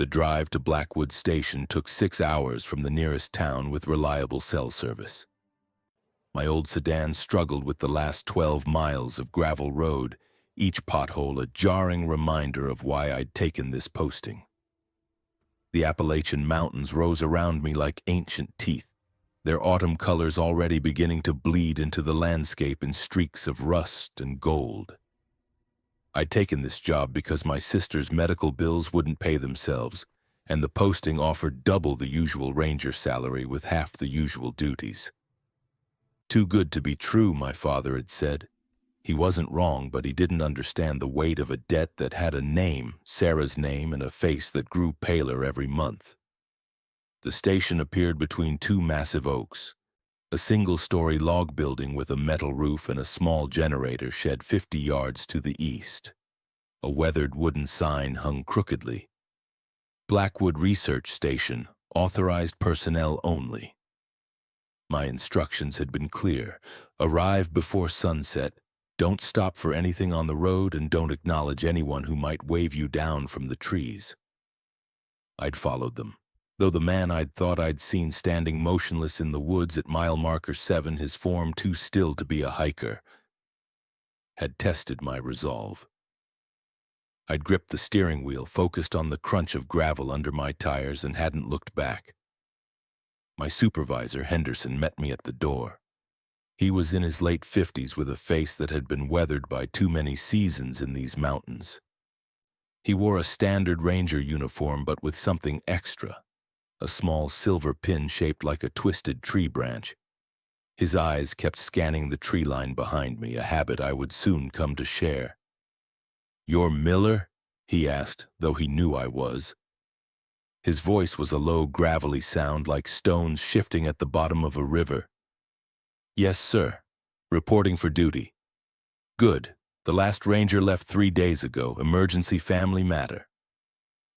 The drive to Blackwood Station took 6 hours from the nearest town with reliable cell service. My old sedan struggled with the last 12 miles of gravel road, each pothole a jarring reminder of why I'd taken this posting. The Appalachian Mountains rose around me like ancient teeth, their autumn colors already beginning to bleed into the landscape in streaks of rust and gold. I'd taken this job because my sister's medical bills wouldn't pay themselves, and the posting offered double the usual ranger salary with half the usual duties. Too good to be true, my father had said. He wasn't wrong, but he didn't understand the weight of a debt that had a name, Sarah's name, and a face that grew paler every month. The station appeared between two massive oaks. A single-story log building with a metal roof and a small generator shed 50 yards to the east. A weathered wooden sign hung crookedly. Blackwood Research Station, authorized personnel only. My instructions had been clear. Arrive before sunset, don't stop for anything on the road, and don't acknowledge anyone who might wave you down from the trees. I'd followed them, though the man I'd thought I'd seen standing motionless in the woods at mile marker 7, his form too still to be a hiker, had tested my resolve. I'd gripped the steering wheel, focused on the crunch of gravel under my tires, and hadn't looked back. My supervisor, Henderson, met me at the door. He was in his late 50s with a face that had been weathered by too many seasons in these mountains. He wore a standard ranger uniform, but with something extra, a small silver pin shaped like a twisted tree branch. His eyes kept scanning the tree line behind me, a habit I would soon come to share. "You're Miller?" he asked, though he knew I was. His voice was a low, gravelly sound like stones shifting at the bottom of a river. "Yes, sir. Reporting for duty." "Good. The last ranger left 3 days ago. Emergency family matter."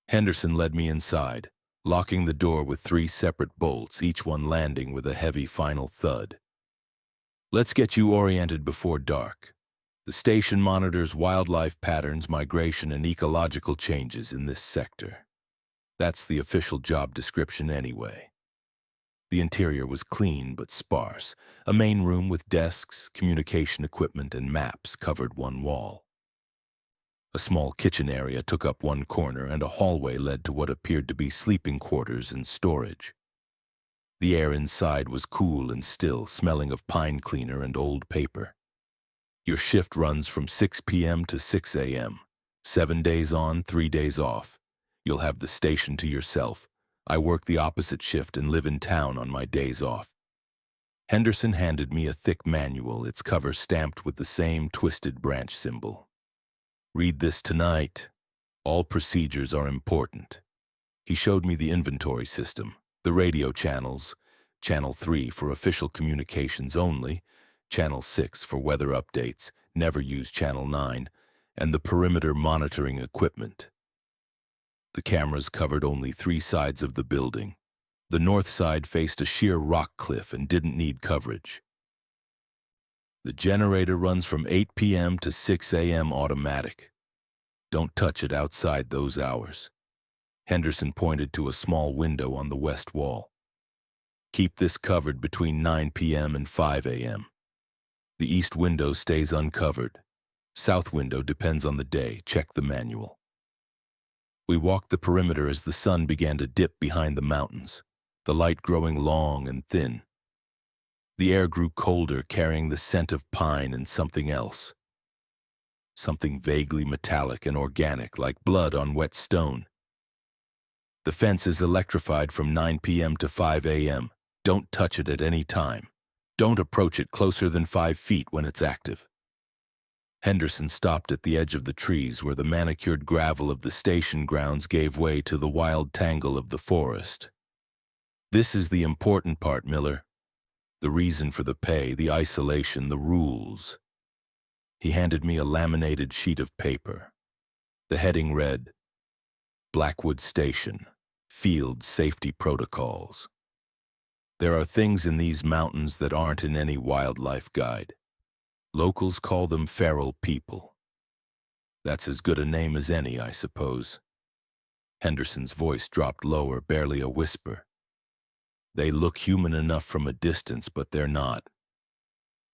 Henderson led me inside, locking the door with 3 separate bolts, each one landing with a heavy final thud. "Let's get you oriented before dark. The station monitors wildlife patterns, migration, and ecological changes in this sector. That's the official job description anyway." The interior was clean but sparse. A main room with desks, communication equipment, and maps covered one wall. A small kitchen area took up one corner, and a hallway led to what appeared to be sleeping quarters and storage. The air inside was cool and still, smelling of pine cleaner and old paper. Your shift runs from 6 p.m. to 6 a.m. 7 days on, 3 days off. You'll have the station to yourself. I work the opposite shift and live in town on my days off. Henderson handed me a thick manual, its cover stamped with the same twisted branch symbol. "Read this tonight. All procedures are important." He showed me the inventory system, the radio channels, Channel 3 for official communications only, Channel 6 for weather updates, never use Channel 9, and the perimeter monitoring equipment. The cameras covered only 3 sides of the building. The north side faced a sheer rock cliff and didn't need coverage. "The generator runs from 8 p.m. to 6 a.m. automatic. Don't touch it outside those hours." Henderson pointed to a small window on the west wall. "Keep this covered between 9 p.m. and 5 a.m. The east window stays uncovered. South window depends on the day. Check the manual." We walked the perimeter as the sun began to dip behind the mountains, the light growing long and thin. The air grew colder, carrying the scent of pine and something else. Something vaguely metallic and organic, like blood on wet stone. "The fence is electrified from 9 p.m. to 5 a.m. Don't touch it at any time. Don't approach it closer than 5 feet when it's active." Henderson stopped at the edge of the trees where the manicured gravel of the station grounds gave way to the wild tangle of the forest. "This is the important part, Miller. The reason for the pay, the isolation, the rules." He handed me a laminated sheet of paper. The heading read, "Blackwood Station, Field Safety Protocols." There are things in these mountains that aren't in any wildlife guide. Locals call them feral people. That's as good a name as any, I suppose. Henderson's voice dropped lower, barely a whisper. They look human enough from a distance, but they're not.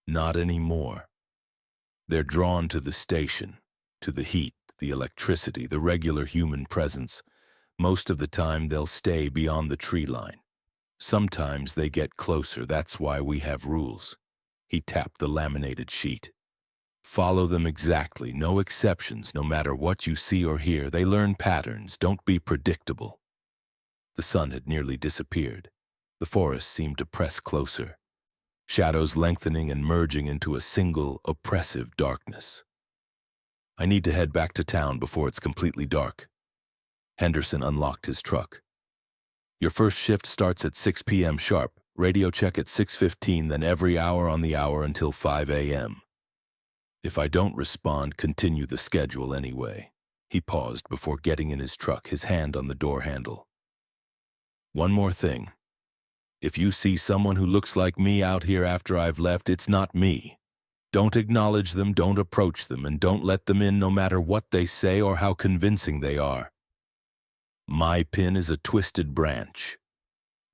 Not anymore. They're drawn to the station, to the heat, the electricity, the regular human presence. Most of the time, they'll stay beyond the tree line. Sometimes they get closer. That's why we have rules. He tapped the laminated sheet. Follow them exactly, no exceptions, no matter what you see or hear. They learn patterns. Don't be predictable. The sun had nearly disappeared. The forest seemed to press closer, shadows lengthening and merging into a single, oppressive darkness. I need to head back to town before it's completely dark. Henderson unlocked his truck. Your first shift starts at 6 p.m. sharp. Radio check at 6:15, then every hour on the hour until 5 a.m. If I don't respond, continue the schedule anyway. He paused before getting in his truck, his hand on the door handle. One more thing. If you see someone who looks like me out here after I've left, it's not me. Don't acknowledge them, don't approach them, and don't let them in no matter what they say or how convincing they are. My pin is a twisted branch.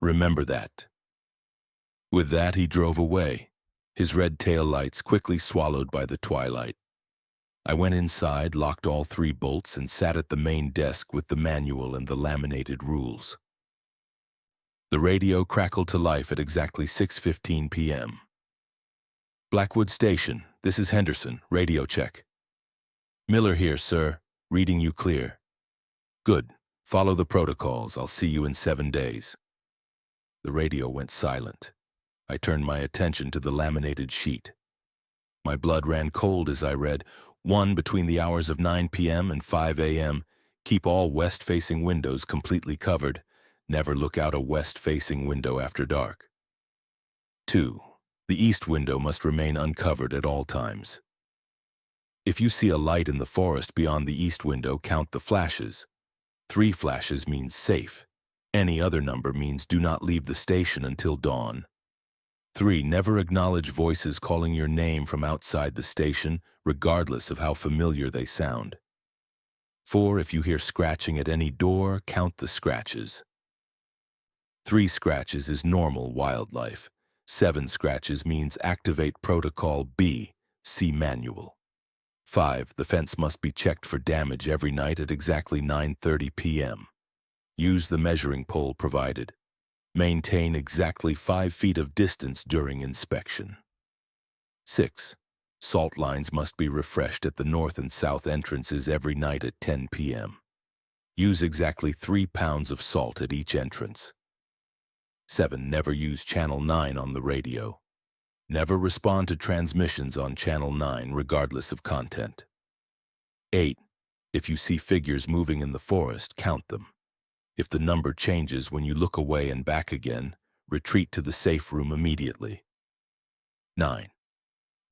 Remember that. With that, he drove away, his red tail lights quickly swallowed by the twilight. I went inside, locked all 3 bolts, and sat at the main desk with the manual and the laminated rules. The radio crackled to life at exactly 6:15 p.m. Blackwood Station, this is Henderson, radio check. Miller here, sir, reading you clear. Good, follow the protocols, I'll see you in 7 days. The radio went silent. I turned my attention to the laminated sheet. My blood ran cold as I read, 1 between the hours of 9 p.m. and 5 a.m. Keep all west-facing windows completely covered. Never look out a west-facing window after dark. 2. The east window must remain uncovered at all times. If you see a light in the forest beyond the east window, count the flashes. 3 flashes means safe. Any other number means do not leave the station until dawn. 3. Never acknowledge voices calling your name from outside the station, regardless of how familiar they sound. 4. If you hear scratching at any door, count the scratches. 3 scratches is normal wildlife. 7 scratches means activate Protocol B, see manual. 5. The fence must be checked for damage every night at exactly 9:30 p.m. Use the measuring pole provided. Maintain exactly 5 feet of distance during inspection. 6. Salt lines must be refreshed at the north and south entrances every night at 10 p.m. Use exactly 3 pounds of salt at each entrance. 7. Never use Channel 9 on the radio. Never respond to transmissions on Channel 9, regardless of content. 8. If you see figures moving in the forest, count them. If the number changes when you look away and back again, retreat to the safe room immediately. 9.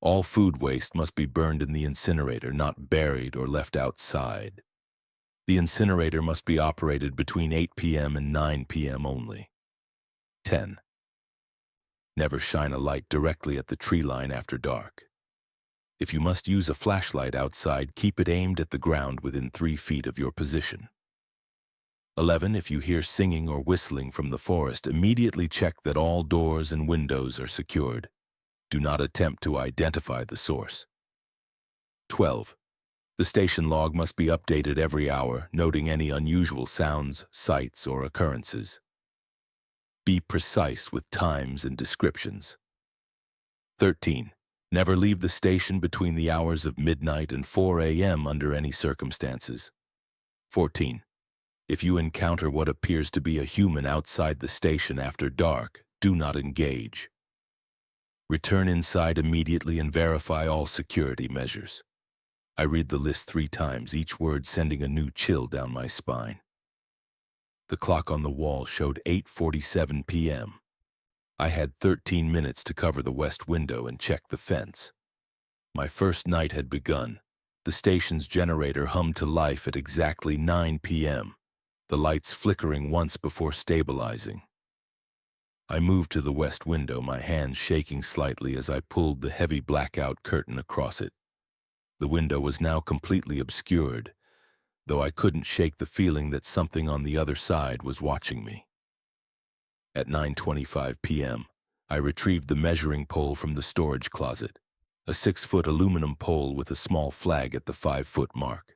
All food waste must be burned in the incinerator, not buried or left outside. The incinerator must be operated between 8 p.m. and 9 p.m. only. 10. Never shine a light directly at the tree line after dark. If you must use a flashlight outside, keep it aimed at the ground within 3 feet of your position. 11. If you hear singing or whistling from the forest, immediately check that all doors and windows are secured. Do not attempt to identify the source. 12. The station log must be updated every hour, noting any unusual sounds, sights, or occurrences. Be precise with times and descriptions. 13. Never leave the station between the hours of midnight and 4 a.m. under any circumstances. 14. If you encounter what appears to be a human outside the station after dark, do not engage. Return inside immediately and verify all security measures. I read the list 3 times, each word sending a new chill down my spine. The clock on the wall showed 8:47 p.m. I had 13 minutes to cover the west window and check the fence. My first night had begun. The station's generator hummed to life at exactly 9 p.m., the lights flickering once before stabilizing. I moved to the west window, my hands shaking slightly as I pulled the heavy blackout curtain across it. The window was now completely obscured. though I couldn't shake the feeling that something on the other side was watching me. At 9:25 p.m., I retrieved the measuring pole from the storage closet, a 6-foot aluminum pole with a small flag at the 5-foot mark.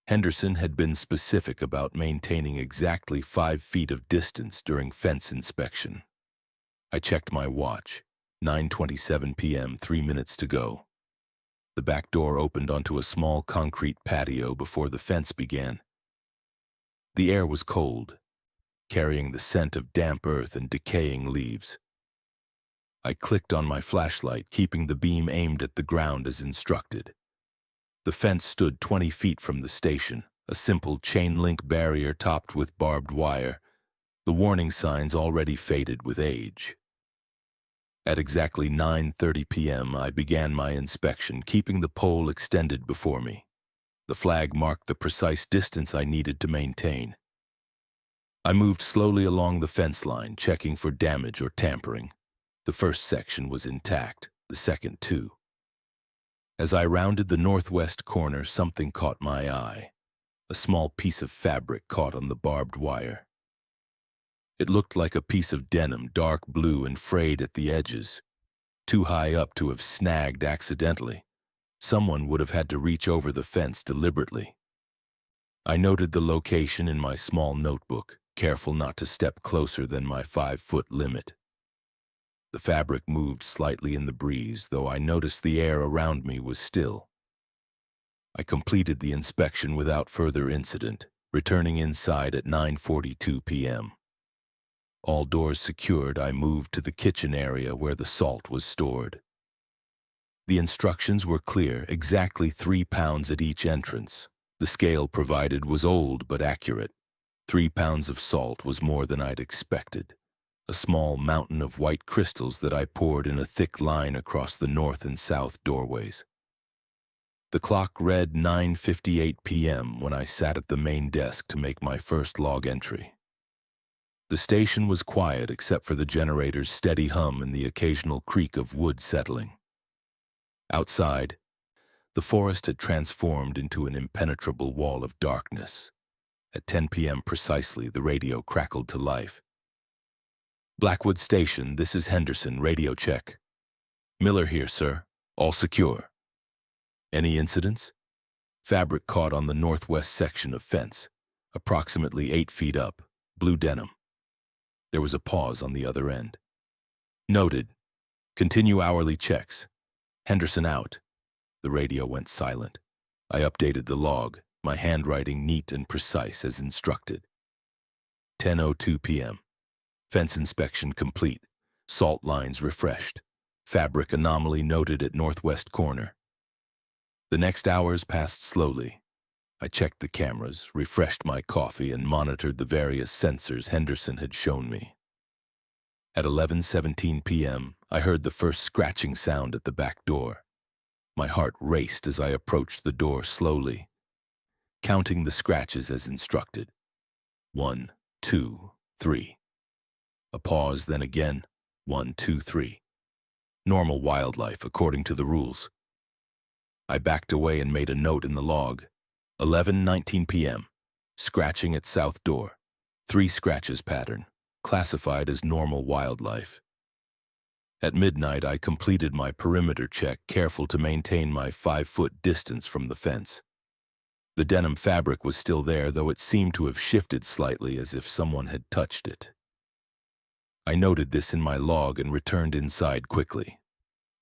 Henderson had been specific about maintaining exactly 5 feet of distance during fence inspection. I checked my watch. 9:27 p.m., 3 minutes to go. The back door opened onto a small concrete patio before the fence began. The air was cold, carrying the scent of damp earth and decaying leaves. I clicked on my flashlight, keeping the beam aimed at the ground as instructed. The fence stood 20 feet from the station, a simple chain-link barrier topped with barbed wire, the warning signs already faded with age. At exactly 9:30 p.m., I began my inspection, keeping the pole extended before me. The flag marked the precise distance I needed to maintain. I moved slowly along the fence line, checking for damage or tampering. The first section was intact, the second too. As I rounded the northwest corner, something caught my eye. A small piece of fabric caught on the barbed wire. It looked like a piece of denim, dark blue and frayed at the edges, too high up to have snagged accidentally. Someone would have had to reach over the fence deliberately. I noted the location in my small notebook, careful not to step closer than my 5-foot limit. The fabric moved slightly in the breeze, though I noticed the air around me was still. I completed the inspection without further incident, returning inside at 9:42 p.m. All doors secured, I moved to the kitchen area where the salt was stored. The instructions were clear, exactly 3 pounds at each entrance. The scale provided was old but accurate. 3 pounds of salt was more than I'd expected. A small mountain of white crystals that I poured in a thick line across the north and south doorways. The clock read 9:58 p.m. when I sat at the main desk to make my first log entry. The station was quiet except for the generator's steady hum and the occasional creak of wood settling. Outside, the forest had transformed into an impenetrable wall of darkness. At 10 p.m. precisely, the radio crackled to life. Blackwood Station, this is Henderson, radio check. Miller here, sir. All secure. Any incidents? Fabric caught on the northwest section of fence, approximately 8 feet up, blue denim. There was a pause on the other end. Noted. Continue hourly checks. Henderson out. The radio went silent. I updated the log, my handwriting neat and precise as instructed. 10:02 p.m. Fence inspection complete. Salt lines refreshed. Fabric anomaly noted at northwest corner. The next hours passed slowly. I checked the cameras, refreshed my coffee, and monitored the various sensors Henderson had shown me. At 11:17 p.m., I heard the first scratching sound at the back door. My heart raced as I approached the door slowly, counting the scratches as instructed. 1, 2, 3. A pause, then again. 1, 2, 3. Normal wildlife, according to the rules. I backed away and made a note in the log. 11:19 p.m. Scratching at south door. 3 scratches pattern, classified as normal wildlife. At midnight, I completed my perimeter check, careful to maintain my 5-foot distance from the fence. The denim fabric was still there, though it seemed to have shifted slightly as if someone had touched it. I noted this in my log and returned inside quickly.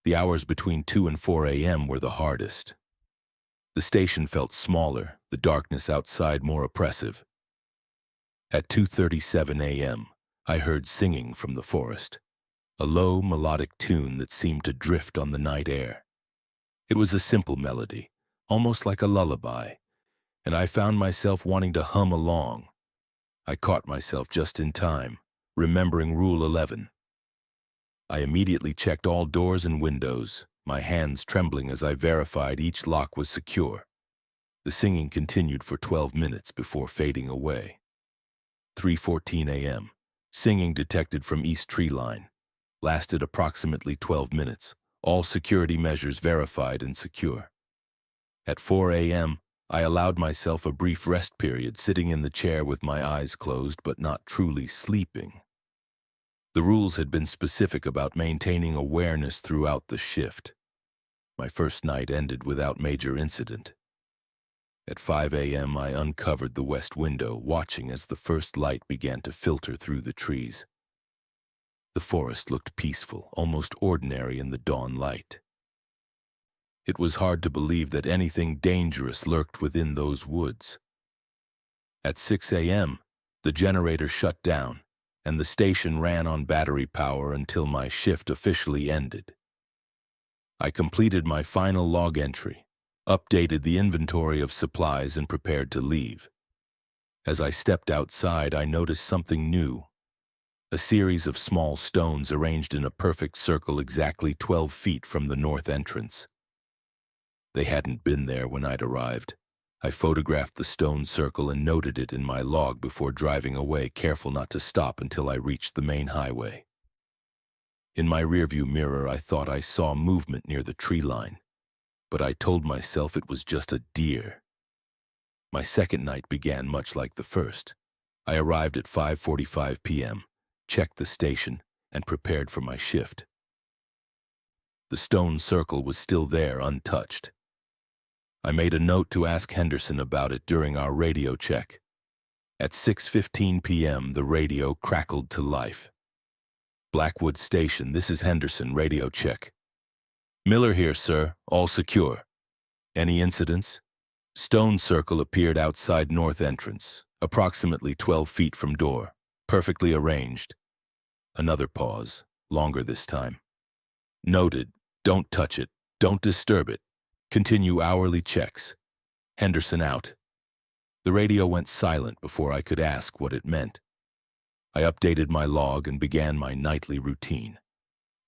The hours between 2 and 4 a.m. were the hardest. The station felt smaller, the darkness outside more oppressive. At 2:37 a.m., I heard singing from the forest, a low, melodic tune that seemed to drift on the night air. It was a simple melody, almost like a lullaby, and I found myself wanting to hum along. I caught myself just in time, remembering Rule 11. I immediately checked all doors and windows, my hands trembling as I verified each lock was secure. The singing continued for 12 minutes before fading away. 3:14 a.m. Singing detected from east tree line. Lasted approximately 12 minutes. All security measures verified and secure. At 4 a.m., I allowed myself a brief rest period, sitting in the chair with my eyes closed but not truly sleeping. The rules had been specific about maintaining awareness throughout the shift. My first night ended without major incident. At 5 a.m., I uncovered the west window, watching as the first light began to filter through the trees. The forest looked peaceful, almost ordinary in the dawn light. It was hard to believe that anything dangerous lurked within those woods. At 6 a.m., the generator shut down, and the station ran on battery power until my shift officially ended. I completed my final log entry, updated the inventory of supplies, and prepared to leave. As I stepped outside, I noticed something new. A series of small stones arranged in a perfect circle exactly 12 feet from the north entrance. They hadn't been there when I'd arrived. I photographed the stone circle and noted it in my log before driving away, careful not to stop until I reached the main highway. In my rearview mirror, I thought I saw movement near the tree line, but I told myself it was just a deer. My second night began much like the first. I arrived at 5:45 p.m., checked the station, and prepared for my shift. The stone circle was still there, untouched. I made a note to ask Henderson about it during our radio check. At 6:15 p.m., the radio crackled to life. Blackwood Station, this is Henderson, radio check. Miller here, sir, all secure. Any incidents? Stone circle appeared outside north entrance, approximately 12 feet from door, perfectly arranged. Another pause, longer this time. Noted, don't touch it, don't disturb it. Continue hourly checks. Henderson out. The radio went silent before I could ask what it meant. I updated my log and began my nightly routine.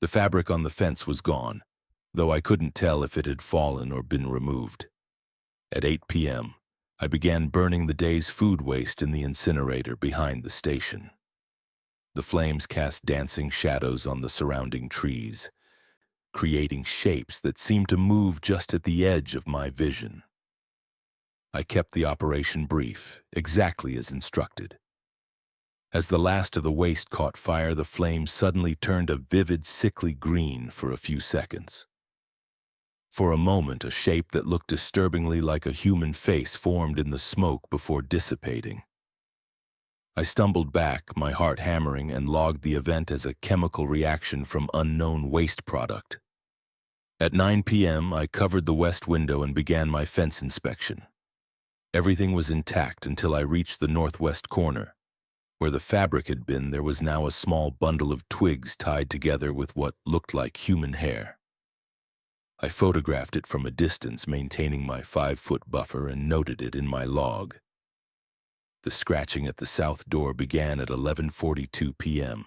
The fabric on the fence was gone, though I couldn't tell if it had fallen or been removed. At 8 p.m., I began burning the day's food waste in the incinerator behind the station. The flames cast dancing shadows on the surrounding trees, creating shapes that seemed to move just at the edge of my vision. I kept the operation brief, exactly as instructed. As the last of the waste caught fire, the flame suddenly turned a vivid, sickly green for a few seconds. For a moment, a shape that looked disturbingly like a human face formed in the smoke before dissipating. I stumbled back, my heart hammering, and logged the event as a chemical reaction from unknown waste product. At 9 p.m., I covered the west window and began my fence inspection. Everything was intact until I reached the northwest corner. Where the fabric had been, there was now a small bundle of twigs tied together with what looked like human hair. I photographed it from a distance, maintaining my 5-foot buffer, and noted it in my log. The scratching at the south door began at 11:42 p.m.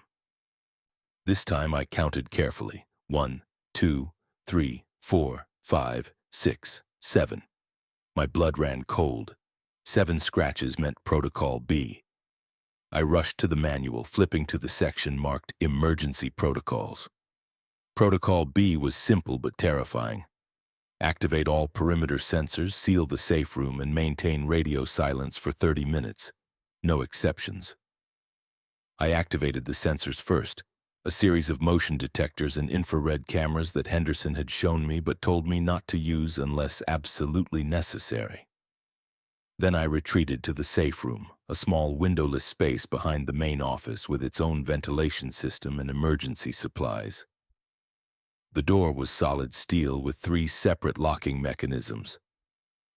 This time I counted carefully. 1, 2, 3, 4, 5, 6, 7. My blood ran cold. 7 scratches meant Protocol B. I rushed to the manual, flipping to the section marked Emergency Protocols. Protocol B was simple but terrifying. Activate all perimeter sensors, seal the safe room, and maintain radio silence for 30 minutes. No exceptions. I activated the sensors first, a series of motion detectors and infrared cameras that Henderson had shown me but told me not to use unless absolutely necessary. Then I retreated to the safe room, a small windowless space behind the main office with its own ventilation system and emergency supplies. The door was solid steel with 3 separate locking mechanisms.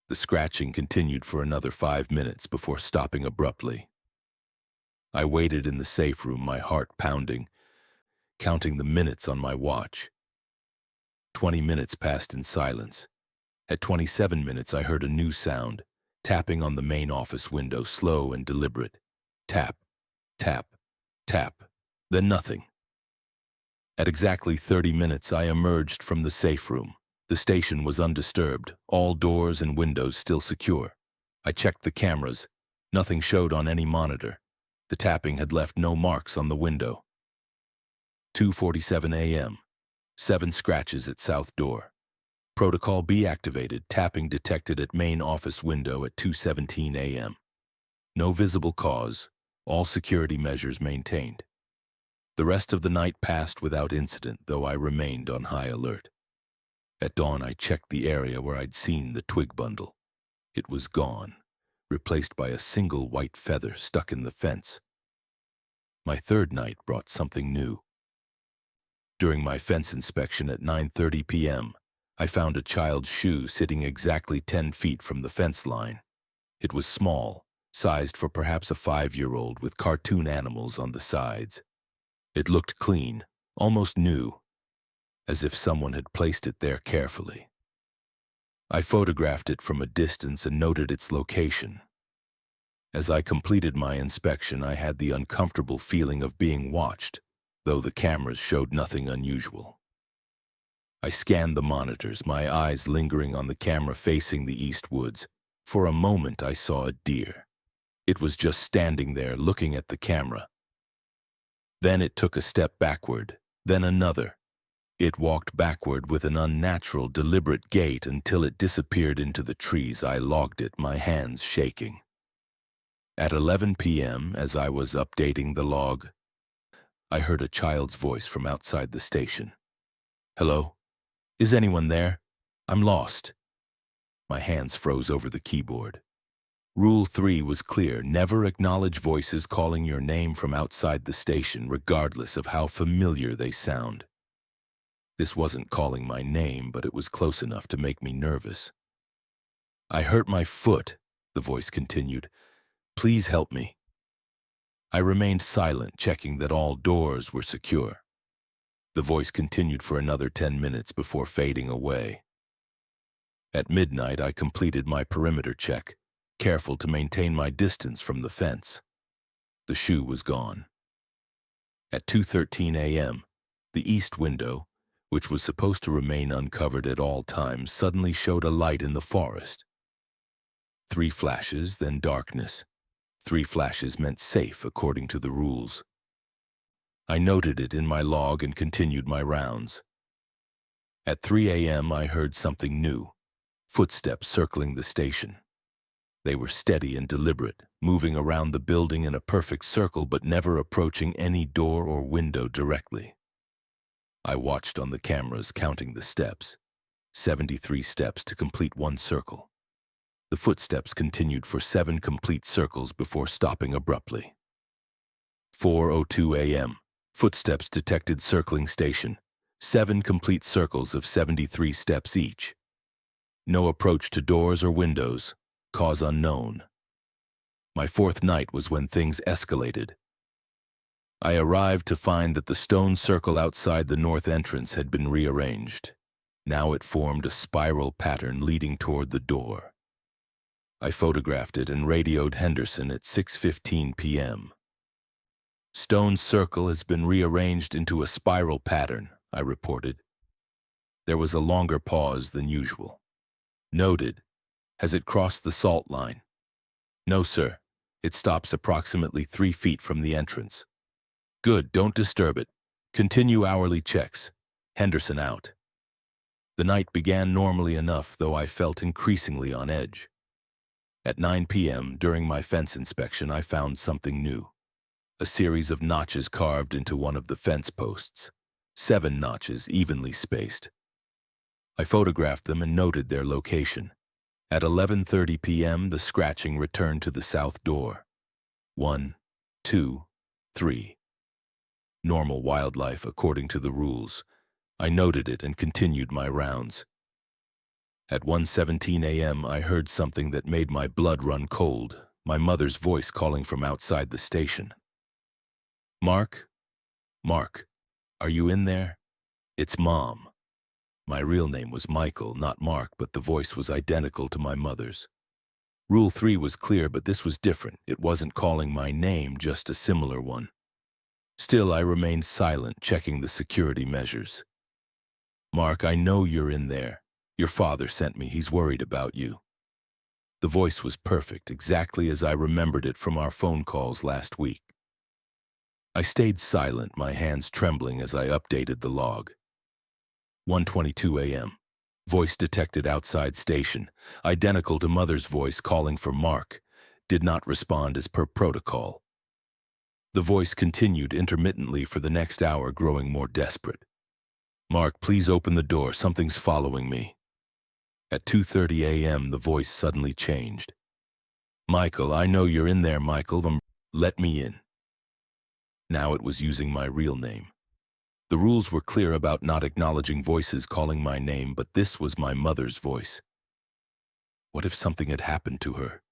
The scratching continued for another 5 minutes before stopping abruptly. I waited in the safe room, my heart pounding, counting the minutes on my watch. 20 minutes passed in silence. At 27 minutes, I heard a new sound, tapping on the main office window, slow and deliberate. Tap, tap, tap, then nothing. At exactly 30 minutes, I emerged from the safe room. The station was undisturbed, all doors and windows still secure. I checked the cameras. Nothing showed on any monitor. The tapping had left no marks on the window. 2:47 a.m. 7 scratches at south door. Protocol B activated, tapping detected at main office window at 2:17 a.m. No visible cause, all security measures maintained. The rest of the night passed without incident, though I remained on high alert. At dawn, I checked the area where I'd seen the twig bundle. It was gone, replaced by a single white feather stuck in the fence. My third night brought something new. During my fence inspection at 9:30 p.m., I found a child's shoe sitting exactly 10 feet from the fence line. It was small, sized for perhaps a 5-year-old, with cartoon animals on the sides. It looked clean, almost new, as if someone had placed it there carefully. I photographed it from a distance and noted its location. As I completed my inspection, I had the uncomfortable feeling of being watched, though the cameras showed nothing unusual. I scanned the monitors, my eyes lingering on the camera facing the east woods. For a moment, I saw a deer. It was just standing there looking at the camera. Then it took a step backward, then another. It walked backward with an unnatural, deliberate gait until it disappeared into the trees. I logged it, my hands shaking. At 11 p.m., as I was updating the log, I heard a child's voice from outside the station. "Hello? Is anyone there? I'm lost." My hands froze over the keyboard. Rule 3 was clear: never acknowledge voices calling your name from outside the station, regardless of how familiar they sound. This wasn't calling my name, but it was close enough to make me nervous. "I hurt my foot," the voice continued. "Please help me." I remained silent, checking that all doors were secure. The voice continued for another 10 minutes before fading away. At midnight, I completed my perimeter check, careful to maintain my distance from the fence. The shoe was gone. At 2:13 a.m., the east window, which was supposed to remain uncovered at all times, suddenly showed a light in the forest. 3 flashes, then darkness. 3 flashes meant safe, according to the rules. I noted it in my log and continued my rounds. At 3 a.m., I heard something new: footsteps circling the station. They were steady and deliberate, moving around the building in a perfect circle but never approaching any door or window directly. I watched on the cameras, counting the steps. 73 steps to complete 1 circle. The footsteps continued for 7 complete circles before stopping abruptly. 4:02 a.m. Footsteps detected circling station. 7 complete circles of 73 steps each. No approach to doors or windows. Cause unknown. My 4th night was when things escalated. I arrived to find that the stone circle outside the north entrance had been rearranged. Now it formed a spiral pattern leading toward the door. I photographed it and radioed Henderson at 6:15 p.m. "Stone circle has been rearranged into a spiral pattern," I reported. There was a longer pause than usual. "Noted. Has it crossed the salt line?" "No, sir. It stops approximately 3 feet from the entrance." "Good, don't disturb it. Continue hourly checks. Henderson out." The night began normally enough, though I felt increasingly on edge. At 9 p.m., during my fence inspection, I found something new: a series of notches carved into one of the fence posts. 7 notches, evenly spaced. I photographed them and noted their location. At 11:30 p.m., the scratching returned to the south door. 1, 2, 3. Normal wildlife, according to the rules. I noted it and continued my rounds. At 1:17 a.m., I heard something that made my blood run cold: my mother's voice calling from outside the station. "Mark? Mark, are you in there? It's Mom." My real name was Michael, not Mark, but the voice was identical to my mother's. Rule 3 was clear, but this was different. It wasn't calling my name, just a similar one. Still, I remained silent, checking the security measures. "Mark, I know you're in there. Your father sent me. He's worried about you." The voice was perfect, exactly as I remembered it from our phone calls last week. I stayed silent, my hands trembling as I updated the log. 1:22 a.m. Voice detected outside station, identical to mother's voice calling for Mark, did not respond as per protocol. The voice continued intermittently for the next hour, growing more desperate. Mark, please open the door, something's following me. At 2:30 a.m., the voice suddenly changed. Michael, I know you're in there, Michael, let me in. Now it was using my real name. The rules were clear about not acknowledging voices calling my name, but this was my mother's voice. What if something had happened to her?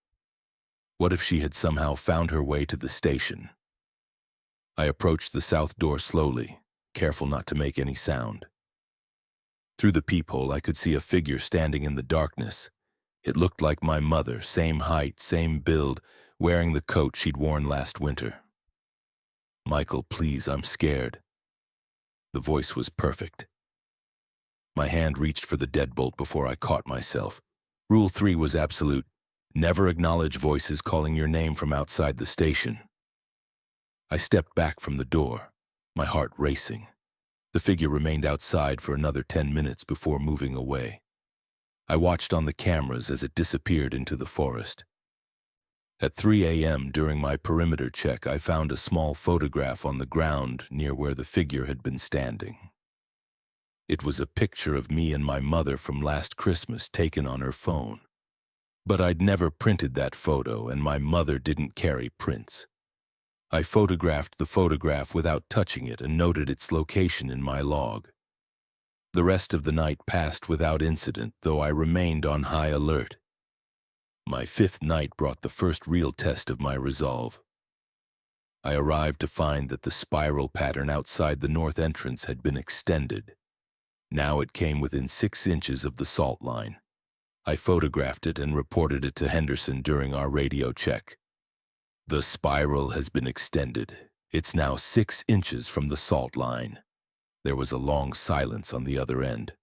What if she had somehow found her way to the station? I approached the south door slowly, careful not to make any sound. Through the peephole, I could see a figure standing in the darkness. It looked like my mother, same height, same build, wearing the coat she'd worn last winter. Michael, please, I'm scared. The voice was perfect. My hand reached for the deadbolt before I caught myself. Rule 3 was absolute. Never acknowledge voices calling your name from outside the station. I stepped back from the door, my heart racing. The figure remained outside for another 10 minutes before moving away. I watched on the cameras as it disappeared into the forest. At 3 a.m. during my perimeter check, I found a small photograph on the ground near where the figure had been standing. It was a picture of me and my mother from last Christmas taken on her phone. But I'd never printed that photo, and my mother didn't carry prints. I photographed the photograph without touching it and noted its location in my log. The rest of the night passed without incident, though I remained on high alert. My 5th night brought the first real test of my resolve. I arrived to find that the spiral pattern outside the north entrance had been extended. Now it came within 6 inches of the salt line. I photographed it and reported it to Henderson during our radio check. The spiral has been extended. It's now 6 inches from the salt line. There was a long silence on the other end.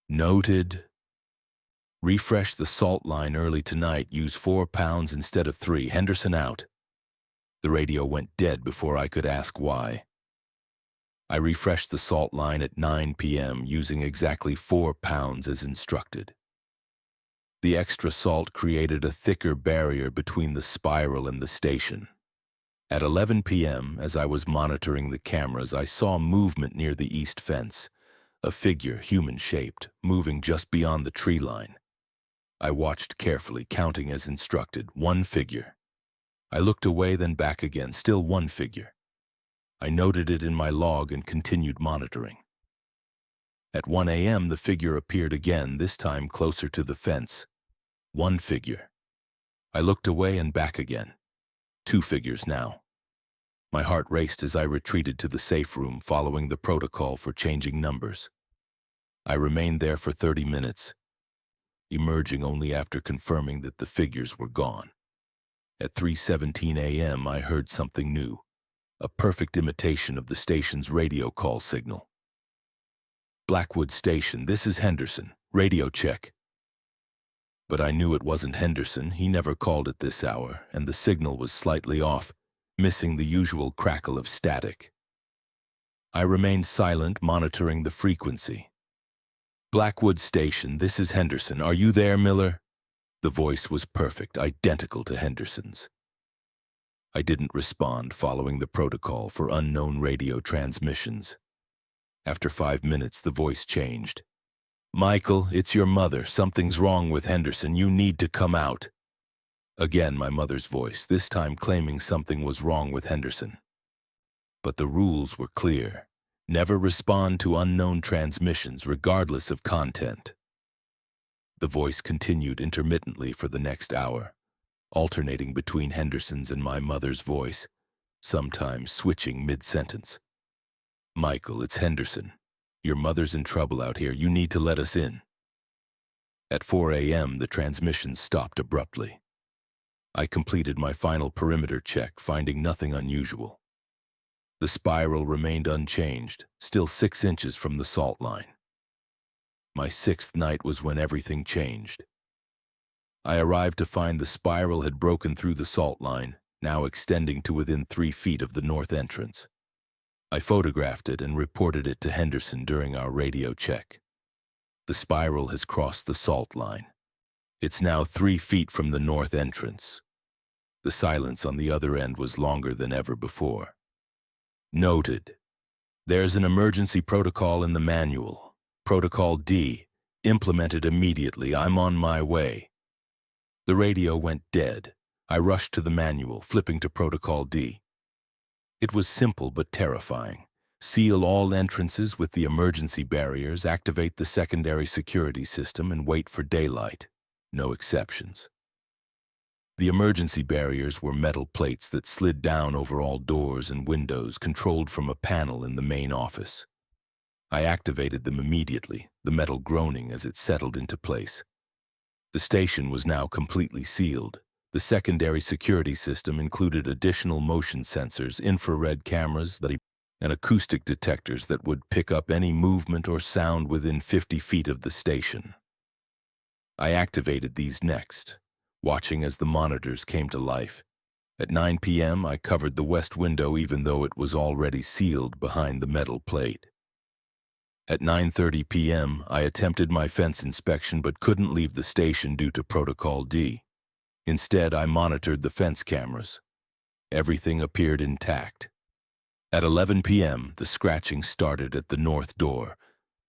Noted. Refresh the salt line early tonight. Use 4 pounds instead of 3. Henderson out. The radio went dead before I could ask why. I refreshed the salt line at 9 p.m. using exactly 4 pounds as instructed. The extra salt created a thicker barrier between the spiral and the station. At 11 p.m., as I was monitoring the cameras, I saw movement near the east fence, a figure, human-shaped, moving just beyond the tree line. I watched carefully, counting as instructed, 1 figure. I looked away, then back again, still 1 figure. I noted it in my log and continued monitoring. At 1 a.m., the figure appeared again, this time closer to the fence. 1 figure. I looked away and back again. 2 figures now. My heart raced as I retreated to the safe room, following the protocol for changing numbers. I remained there for 30 minutes, emerging only after confirming that the figures were gone. At 3:17 a.m., I heard something new, a perfect imitation of the station's radio call signal. Blackwood Station, this is Henderson. Radio check. But I knew it wasn't Henderson. He never called at this hour, and the signal was slightly off, missing the usual crackle of static. I remained silent, monitoring the frequency. Blackwood Station, this is Henderson. Are you there, Miller? The voice was perfect, identical to Henderson's. I didn't respond, following the protocol for unknown radio transmissions. After 5 minutes, the voice changed. Michael, it's your mother. Something's wrong with Henderson. You need to come out. Again, my mother's voice, this time claiming something was wrong with Henderson. But the rules were clear. Never respond to unknown transmissions, regardless of content. The voice continued intermittently for the next hour, alternating between Henderson's and my mother's voice, sometimes switching mid-sentence. Michael, it's Henderson. Your mother's in trouble out here. You need to let us in. At 4 a.m., the transmission stopped abruptly. I completed my final perimeter check, finding nothing unusual. The spiral remained unchanged, still 6 inches from the salt line. My 6th night was when everything changed. I arrived to find the spiral had broken through the salt line, now extending to within 3 feet of the north entrance. I photographed it and reported it to Henderson during our radio check. The spiral has crossed the salt line. It's now 3 feet from the north entrance. The silence on the other end was longer than ever before. Noted. There's an emergency protocol in the manual. Protocol D. Implemented immediately. I'm on my way. The radio went dead. I rushed to the manual, flipping to Protocol D. It was simple but terrifying. Seal all entrances with the emergency barriers, activate the secondary security system, and wait for daylight. No exceptions. The emergency barriers were metal plates that slid down over all doors and windows, controlled from a panel in the main office. I activated them immediately, the metal groaning as it settled into place. The station was now completely sealed. The secondary security system included additional motion sensors, infrared cameras, and acoustic detectors that would pick up any movement or sound within 50 feet of the station. I activated these next, watching as the monitors came to life. At 9 p.m., I covered the west window even though it was already sealed behind the metal plate. At 9:30 p.m., I attempted my fence inspection but couldn't leave the station due to Protocol D. Instead, I monitored the fence cameras. Everything appeared intact. At 11 p.m., the scratching started at the north door,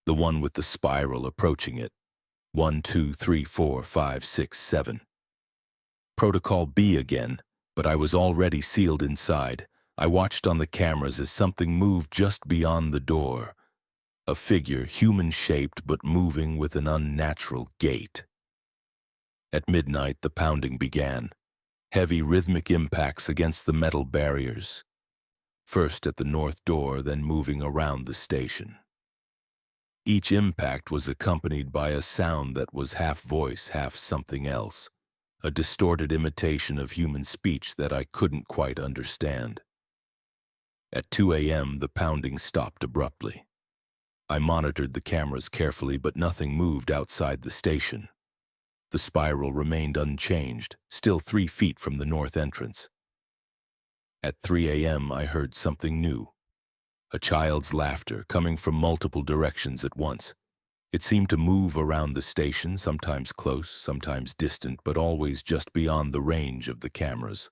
the one with the spiral approaching it. 1, 2, 3, 4, 5, 6, 7. Protocol B again, but I was already sealed inside. I watched on the cameras as something moved just beyond the door. A figure, human-shaped but moving with an unnatural gait. At midnight, the pounding began. Heavy rhythmic impacts against the metal barriers. First at the north door, then moving around the station. Each impact was accompanied by a sound that was half voice, half something else. A distorted imitation of human speech that I couldn't quite understand. At 2 a.m., the pounding stopped abruptly. I monitored the cameras carefully, but nothing moved outside the station. The spiral remained unchanged, still 3 feet from the north entrance. At 3 a.m., I heard something new. A child's laughter coming from multiple directions at once. It seemed to move around the station, sometimes close, sometimes distant, but always just beyond the range of the cameras.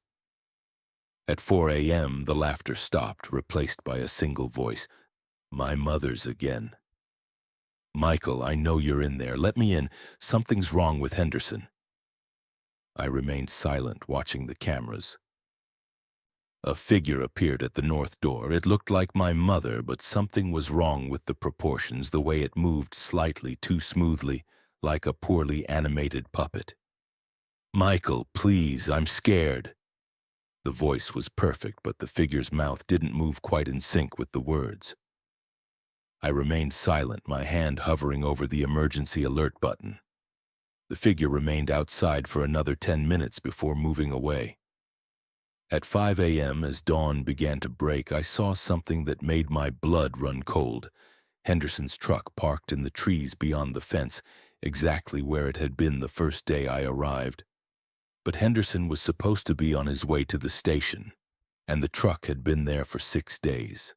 At 4 a.m., the laughter stopped, replaced by a single voice. My mother's again. Michael, I know you're in there. Let me in. Something's wrong with Henderson. I remained silent, watching the cameras. A figure appeared at the north door. It looked like my mother, but something was wrong with the proportions, the way it moved slightly too smoothly, like a poorly animated puppet. Michael, please, I'm scared. The voice was perfect, but the figure's mouth didn't move quite in sync with the words. I remained silent, my hand hovering over the emergency alert button. The figure remained outside for another 10 minutes before moving away. At 5 a.m., as dawn began to break, I saw something that made my blood run cold. Henderson's truck parked in the trees beyond the fence, exactly where it had been the first day I arrived. But Henderson was supposed to be on his way to the station, and the truck had been there for 6 days.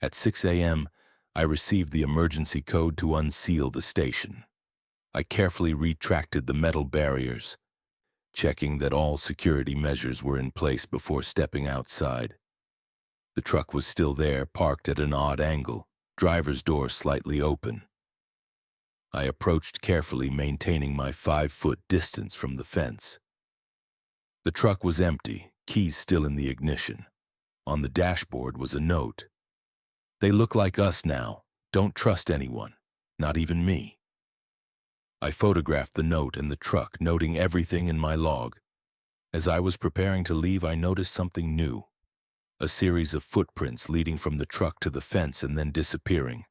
At 6 a.m., I received the emergency code to unseal the station. I carefully retracted the metal barriers, checking that all security measures were in place before stepping outside. The truck was still there, parked at an odd angle, driver's door slightly open. I approached carefully, maintaining my 5-foot distance from the fence. The truck was empty, keys still in the ignition. On the dashboard was a note. They look like us now. Don't trust anyone, not even me. I photographed the note and the truck, noting everything in my log. As I was preparing to leave, I noticed something new. A series of footprints leading from the truck to the fence and then disappearing.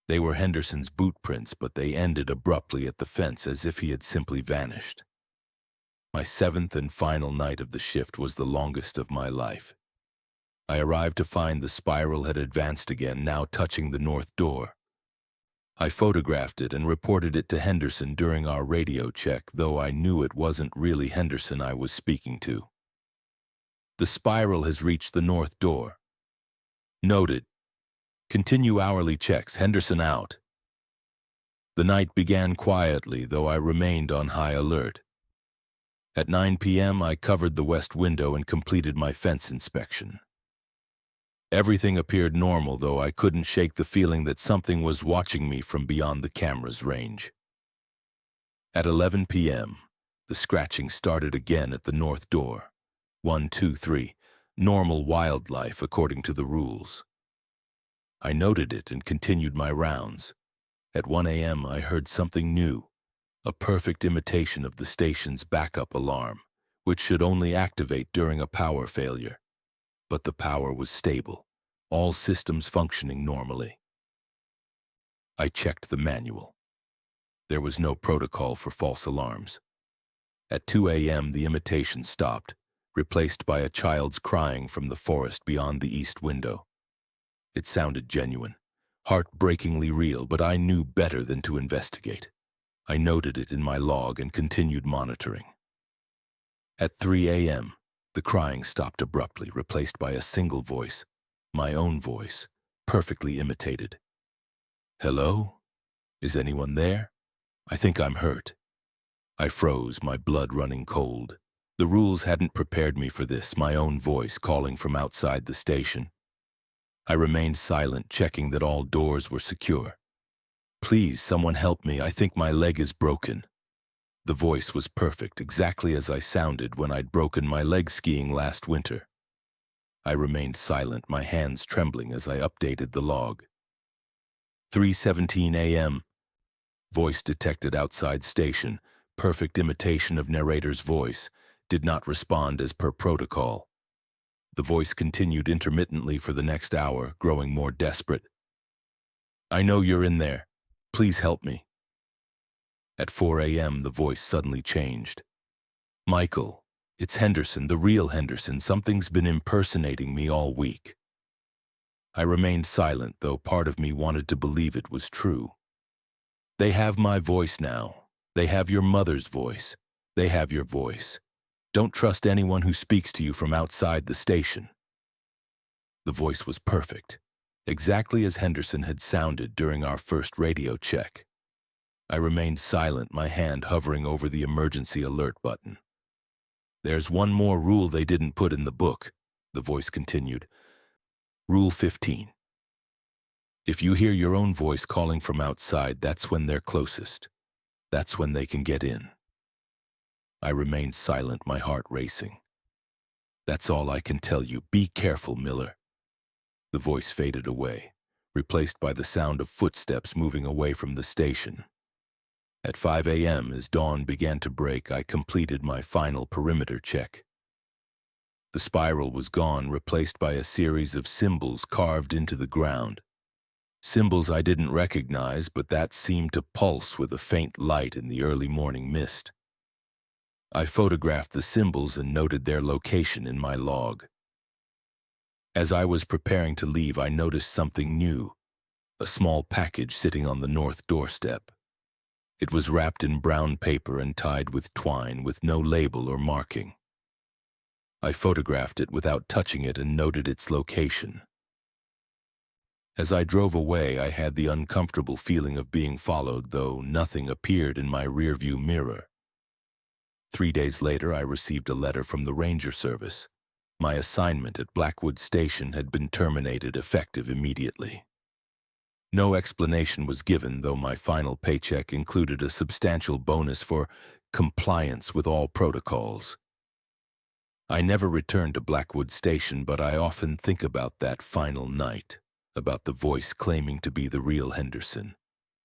They were Henderson's boot prints, but they ended abruptly at the fence as if he had simply vanished. My 7th and final night of the shift was the longest of my life. I arrived to find the spiral had advanced again, now touching the north door. I photographed it and reported it to Henderson during our radio check, though I knew it wasn't really Henderson I was speaking to. The spiral has reached the north door. Noted. Continue hourly checks. Henderson out. The night began quietly, though I remained on high alert. At 9 p.m., I covered the west window and completed my fence inspection. Everything appeared normal, though I couldn't shake the feeling that something was watching me from beyond the camera's range. At 11 p.m., the scratching started again at the north door. 1, 2, 3. Normal wildlife according to the rules. I noted it and continued my rounds. At 1 a.m., I heard something new, a perfect imitation of the station's backup alarm, which should only activate during a power failure. But the power was stable, all systems functioning normally. I checked the manual. There was no protocol for false alarms. At 2 a.m., the imitation stopped, replaced by a child's crying from the forest beyond the east window. It sounded genuine, heartbreakingly real, but I knew better than to investigate. I noted it in my log and continued monitoring. At 3 a.m., the crying stopped abruptly, replaced by a single voice, my own voice, perfectly imitated. "Hello? Is anyone there? I think I'm hurt." I froze, my blood running cold. The rules hadn't prepared me for this, my own voice calling from outside the station. I remained silent, checking that all doors were secure. "Please, someone help me. I think my leg is broken." The voice was perfect, exactly as I sounded when I'd broken my leg skiing last winter. I remained silent, my hands trembling as I updated the log. 3:17 a.m. Voice detected outside station. Perfect imitation of narrator's voice. Did not respond as per protocol. The voice continued intermittently for the next hour, growing more desperate. "I know you're in there. Please help me." At 4 a.m., the voice suddenly changed. "Michael, it's Henderson, the real Henderson. Something's been impersonating me all week." I remained silent, though part of me wanted to believe it was true. "They have my voice now. They have your mother's voice. They have your voice. Don't trust anyone who speaks to you from outside the station." The voice was perfect, exactly as Henderson had sounded during our first radio check. I remained silent, my hand hovering over the emergency alert button. "There's one more rule they didn't put in the book," the voice continued. "Rule 15. If you hear your own voice calling from outside, that's when they're closest. That's when they can get in." I remained silent, my heart racing. "That's all I can tell you. Be careful, Miller." The voice faded away, replaced by the sound of footsteps moving away from the station. At 5 a.m., as dawn began to break, I completed my final perimeter check. The spiral was gone, replaced by a series of symbols carved into the ground. Symbols I didn't recognize, but that seemed to pulse with a faint light in the early morning mist. I photographed the symbols and noted their location in my log. As I was preparing to leave, I noticed something new, a small package sitting on the north doorstep. It was wrapped in brown paper and tied with twine, with no label or marking. I photographed it without touching it and noted its location. As I drove away, I had the uncomfortable feeling of being followed, though nothing appeared in my rearview mirror. 3 days later, I received a letter from the Ranger Service. My assignment at Blackwood Station had been terminated, effective immediately. No explanation was given, though my final paycheck included a substantial bonus for compliance with all protocols. I never returned to Blackwood Station, but I often think about that final night, about the voice claiming to be the real Henderson,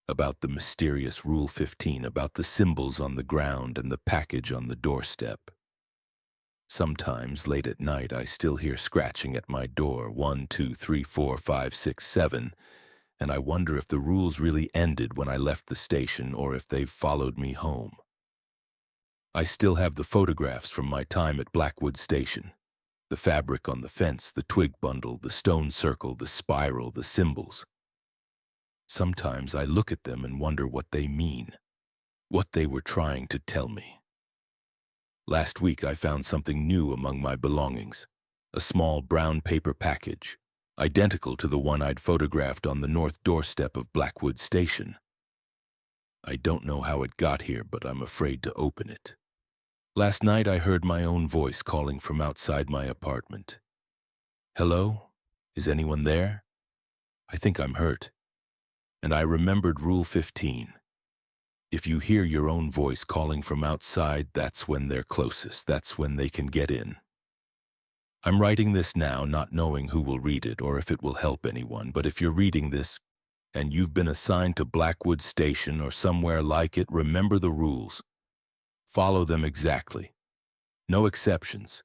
about the mysterious Rule 15, about the symbols on the ground and the package on the doorstep. Sometimes, late at night, I still hear scratching at my door, 1, 2, 3, 4, 5, 6, 7, and I wonder if the rules really ended when I left the station or if they've followed me home. I still have the photographs from my time at Blackwood Station. The fabric on the fence, the twig bundle, the stone circle, the spiral, the symbols. Sometimes I look at them and wonder what they mean, what they were trying to tell me. Last week I found something new among my belongings, a small brown paper package, identical to the one I'd photographed on the north doorstep of Blackwood Station. I don't know how it got here, but I'm afraid to open it. Last night I heard my own voice calling from outside my apartment. Hello? Is anyone there? I think I'm hurt. And I remembered Rule 15. If you hear your own voice calling from outside, that's when they're closest. That's when they can get in. I'm writing this now, not knowing who will read it or if it will help anyone, but if you're reading this and you've been assigned to Blackwood Station or somewhere like it, remember the rules. Follow them exactly. No exceptions.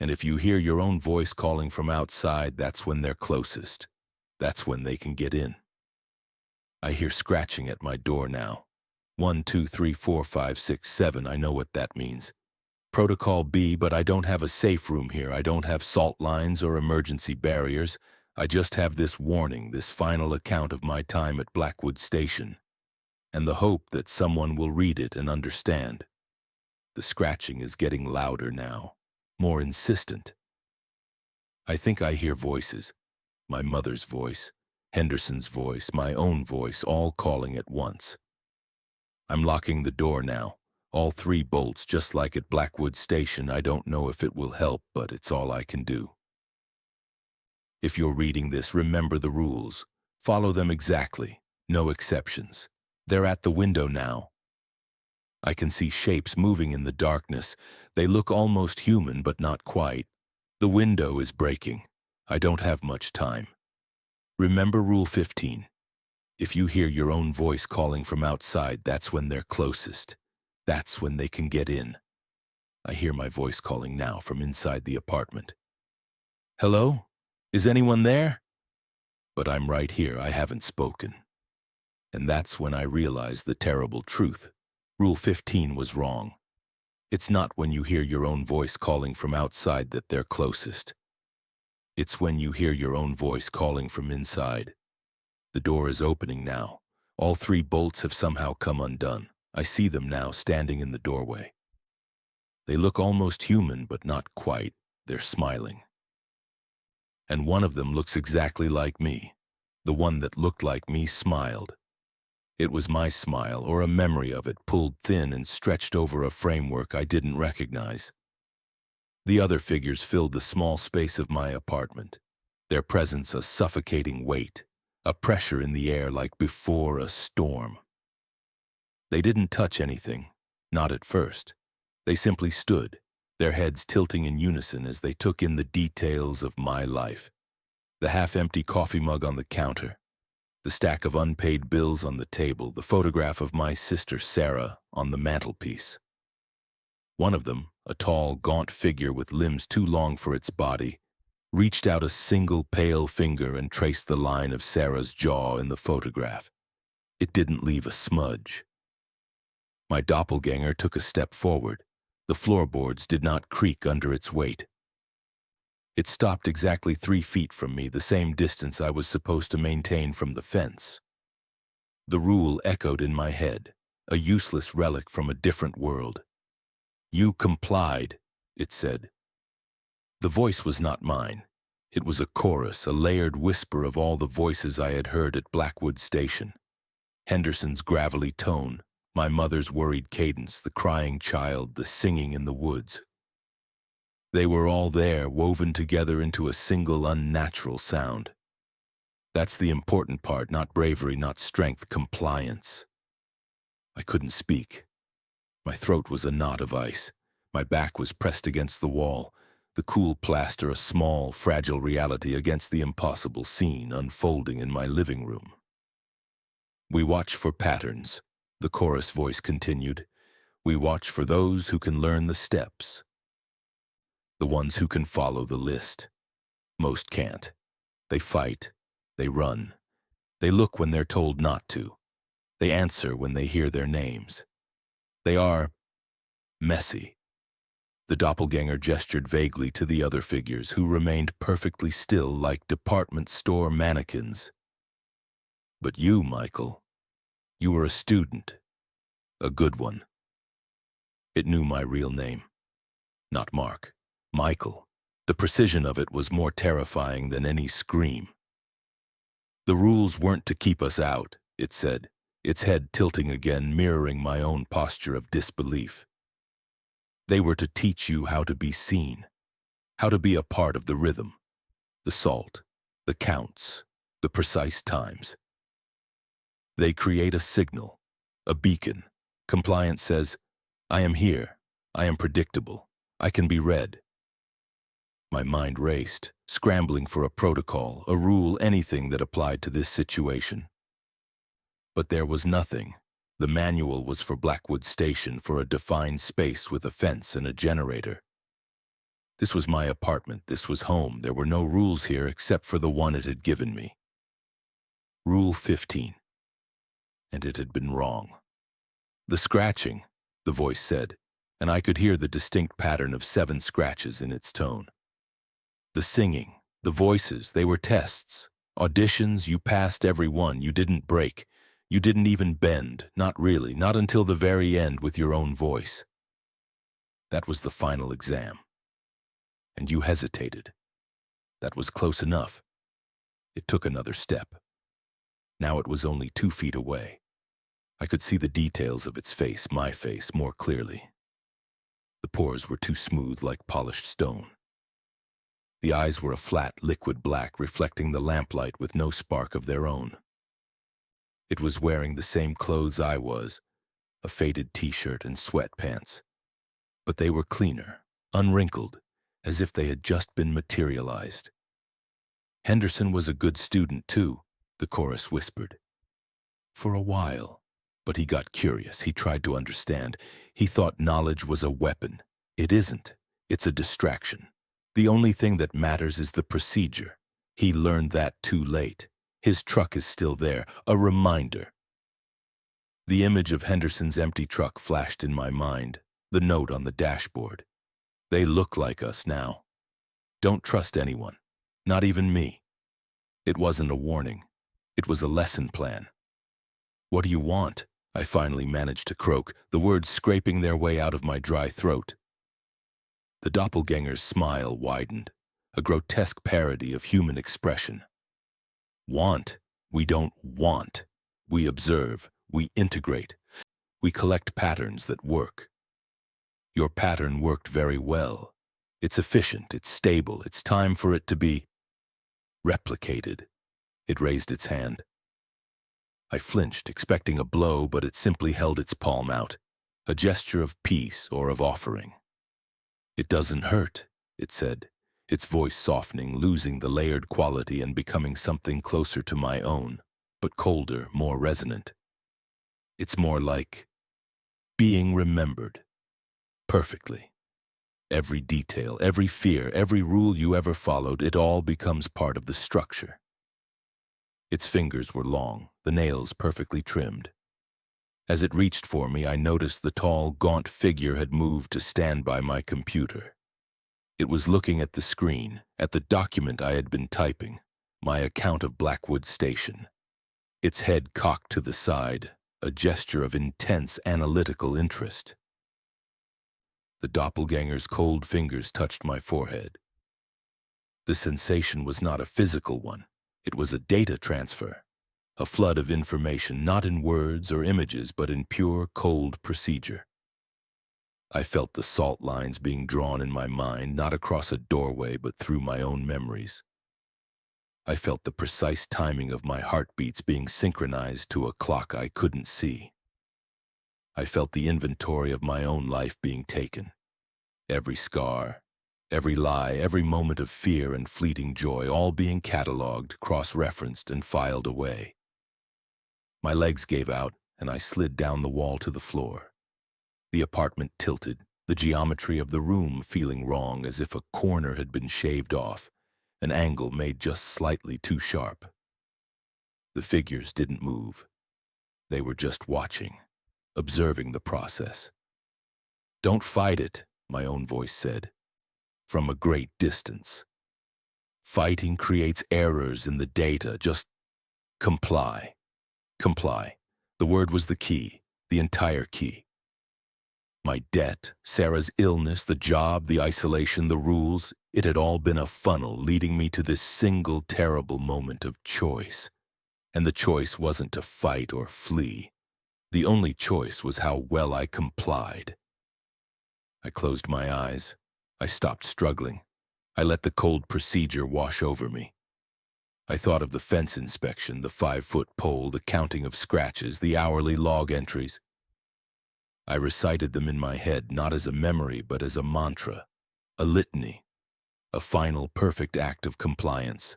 And if you hear your own voice calling from outside, that's when they're closest. That's when they can get in. I hear scratching at my door now. 1, 2, 3, 4, 5, 6, 7. I know what that means. Protocol B, but I don't have a safe room here. I don't have salt lines or emergency barriers. I just have this warning, this final account of my time at Blackwood Station, and the hope that someone will read it and understand. The scratching is getting louder now, more insistent. I think I hear voices. My mother's voice, Henderson's voice, my own voice, all calling at once. I'm locking the door now. All 3 bolts, just like at Blackwood Station. I don't know if it will help, but it's all I can do. If you're reading this, remember the rules. Follow them exactly. No exceptions. They're at the window now. I can see shapes moving in the darkness. They look almost human, but not quite. The window is breaking. I don't have much time. Remember Rule 15. If you hear your own voice calling from outside, that's when they're closest. That's when they can get in. I hear my voice calling now from inside the apartment. Hello? Is anyone there? But I'm right here. I haven't spoken. And that's when I realize the terrible truth. Rule 15 was wrong. It's not when you hear your own voice calling from outside that they're closest. It's when you hear your own voice calling from inside. The door is opening now. All 3 bolts have somehow come undone. I see them now standing in the doorway. They look almost human, but not quite. They're smiling. And one of them looks exactly like me. The one that looked like me smiled. It was my smile, or a memory of it, pulled thin and stretched over a framework I didn't recognize. The other figures filled the small space of my apartment, their presence a suffocating weight, a pressure in the air like before a storm. They didn't touch anything, not at first. They simply stood, their heads tilting in unison as they took in the details of my life. The half-empty coffee mug on the counter, the stack of unpaid bills on the table, the photograph of my sister Sarah on the mantelpiece. One of them, a tall, gaunt figure with limbs too long for its body, reached out a single pale finger and traced the line of Sarah's jaw in the photograph. It didn't leave a smudge. My doppelganger took a step forward. The floorboards did not creak under its weight. It stopped exactly 3 feet from me, the same distance I was supposed to maintain from the fence. The rule echoed in my head, a useless relic from a different world. You complied, it said. The voice was not mine. It was a chorus, a layered whisper of all the voices I had heard at Blackwood Station. Henderson's gravelly tone, my mother's worried cadence, the crying child, the singing in the woods. They were all there, woven together into a single unnatural sound. That's the important part, not bravery, not strength, compliance. I couldn't speak. My throat was a knot of ice. My back was pressed against the wall, the cool plaster a small, fragile reality against the impossible scene unfolding in my living room. We watch for patterns, the chorus voice continued. We watch for those who can learn the steps. The ones who can follow the list. Most can't. They fight. They run. They look when they're told not to. They answer when they hear their names. They are messy. The doppelganger gestured vaguely to the other figures, who remained perfectly still like department store mannequins. But you, Michael, you were a student. A good one. It knew my real name. Not Mark. Michael. The precision of it was more terrifying than any scream. The rules weren't to keep us out, it said. its head tilting again, mirroring my own posture of disbelief. They were to teach you how to be seen, how to be a part of the rhythm, the salt, the counts, the precise times. They create a signal, a beacon. Compliance says, I am here, I am predictable, I can be read. My mind raced, scrambling for a protocol, a rule, anything that applied to this situation. But there was nothing. The manual was for Blackwood Station, for a defined space with a fence and a generator. This was my apartment, this was home. There were no rules here except for the one it had given me. Rule 15. And it had been wrong. The scratching, the voice said, and I could hear the distinct pattern of 7 scratches in its tone. The singing, the voices, they were tests. Auditions, you passed every one, you didn't break. You didn't even bend, not really, not until the very end with your own voice. That was the final exam. And you hesitated. That was close enough. It took another step. Now it was only 2 feet away. I could see the details of its face, my face, more clearly. The pores were too smooth like polished stone. The eyes were a flat, liquid black, reflecting the lamplight with no spark of their own. It was wearing the same clothes I was, a faded t-shirt and sweatpants. But they were cleaner, unwrinkled, as if they had just been materialized. Henderson was a good student, too, the chorus whispered. For a while. But he got curious. He tried to understand. He thought knowledge was a weapon. It isn't. It's a distraction. The only thing that matters is the procedure. He learned that too late. His truck is still there, a reminder. The image of Henderson's empty truck flashed in my mind, the note on the dashboard. They look like us now. Don't trust anyone, not even me. It wasn't a warning. It was a lesson plan. What do you want? I finally managed to croak, the words scraping their way out of my dry throat. The doppelganger's smile widened, a grotesque parody of human expression. Want? We don't want. We observe. We integrate. We collect patterns that work. Your pattern worked very well. It's efficient. It's stable. It's time for it to be replicated. It raised its hand. I flinched, expecting a blow, but it simply held its palm out, a gesture of peace or of offering. It doesn't hurt, it said, its voice softening, losing the layered quality and becoming something closer to my own, but colder, more resonant. It's more like being remembered. Perfectly. Every detail, every fear, every rule you ever followed, it all becomes part of the structure. Its fingers were long, the nails perfectly trimmed. As it reached for me, I noticed the tall, gaunt figure had moved to stand by my computer. It was looking at the screen, at the document I had been typing, my account of Blackwood Station. Its head cocked to the side, a gesture of intense analytical interest. The doppelganger's cold fingers touched my forehead. The sensation was not a physical one. It was a data transfer, a flood of information not in words or images but in pure, cold procedure. I felt the salt lines being drawn in my mind, not across a doorway but through my own memories. I felt the precise timing of my heartbeats being synchronized to a clock I couldn't see. I felt the inventory of my own life being taken. Every scar, every lie, every moment of fear and fleeting joy, all being cataloged, cross-referenced, and filed away. My legs gave out, and I slid down the wall to the floor. The apartment tilted, the geometry of the room feeling wrong, as if a corner had been shaved off, an angle made just slightly too sharp. The figures didn't move. They were just watching, observing the process. "Don't fight it," my own voice said, from a great distance. "Fighting creates errors in the data. Just comply." Comply. The word was the key, the entire key. My debt, Sarah's illness, the job, the isolation, the rules, it had all been a funnel leading me to this single terrible moment of choice. And the choice wasn't to fight or flee. The only choice was how well I complied. I closed my eyes. I stopped struggling. I let the cold procedure wash over me. I thought of the fence inspection, the 5-foot pole, the counting of scratches, the hourly log entries. I recited them in my head, not as a memory, but as a mantra, a litany, a final perfect act of compliance.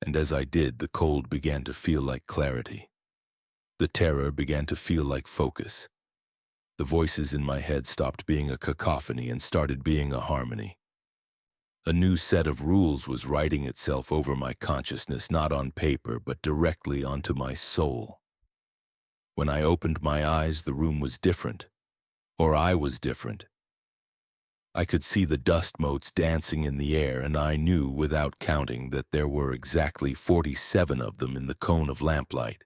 And as I did, the cold began to feel like clarity. The terror began to feel like focus. The voices in my head stopped being a cacophony and started being a harmony. A new set of rules was writing itself over my consciousness, not on paper, but directly onto my soul. When I opened my eyes, the room was different, or I was different. I could see the dust motes dancing in the air, and I knew, without counting, that there were exactly 47 of them in the cone of lamplight.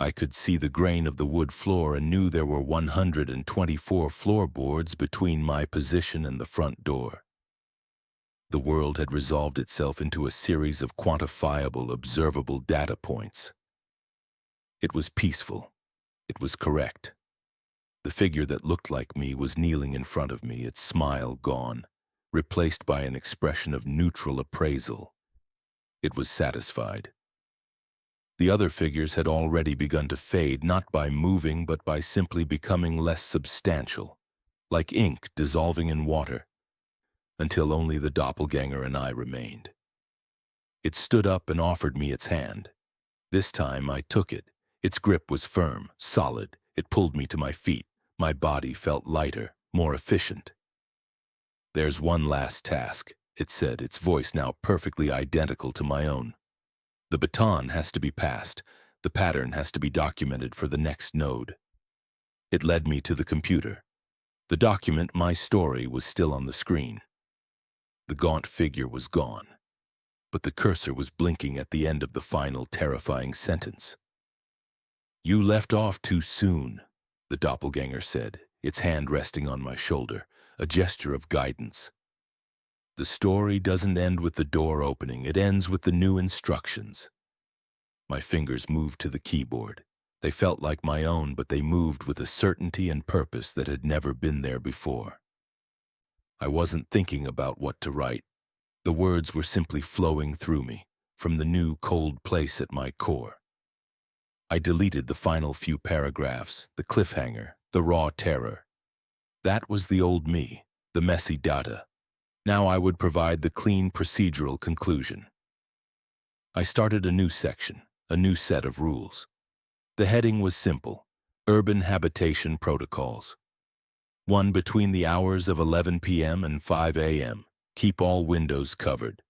I could see the grain of the wood floor and knew there were 124 floorboards between my position and the front door. The world had resolved itself into a series of quantifiable, observable data points. It was peaceful. It was correct. The figure that looked like me was kneeling in front of me, its smile gone, replaced by an expression of neutral appraisal. It was satisfied. The other figures had already begun to fade, not by moving, but by simply becoming less substantial, like ink dissolving in water, until only the doppelganger and I remained. It stood up and offered me its hand. This time I took it. Its grip was firm, solid. It pulled me to my feet. My body felt lighter, more efficient. "There's one last task," it said, its voice now perfectly identical to my own. "The baton has to be passed. The pattern has to be documented for the next node." It led me to the computer. The document, my story, was still on the screen. The gaunt figure was gone, but the cursor was blinking at the end of the final terrifying sentence. "You left off too soon," the doppelganger said, its hand resting on my shoulder, a gesture of guidance. "The story doesn't end with the door opening, it ends with the new instructions." My fingers moved to the keyboard. They felt like my own, but they moved with a certainty and purpose that had never been there before. I wasn't thinking about what to write. The words were simply flowing through me, from the new, cold place at my core. I deleted the final few paragraphs, the cliffhanger, the raw terror. That was the old me, the messy data. Now I would provide the clean procedural conclusion. I started a new section, a new set of rules. The heading was simple: Urban Habitation Protocols. 1. Between the hours of 11 p.m. and 5 a.m., keep all windows covered.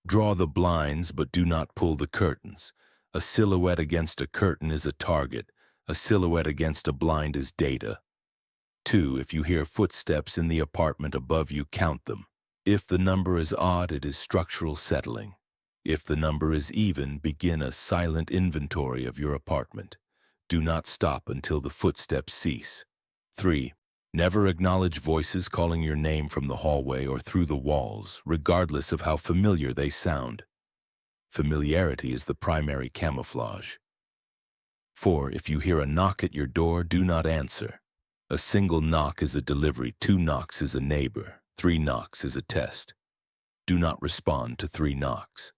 Draw the blinds, but do not pull the curtains. A silhouette against a curtain is a target. A silhouette against a blind is data. 2. If you hear footsteps in the apartment above you, count them. If the number is odd, it is structural settling. If the number is even, begin a silent inventory of your apartment. Do not stop until the footsteps cease. 3. Never acknowledge voices calling your name from the hallway or through the walls, regardless of how familiar they sound. Familiarity is the primary camouflage. 4. If you hear a knock at your door, do not answer. A single knock is a delivery, 2 knocks is a neighbor, 3 knocks is a test. Do not respond to 3 knocks.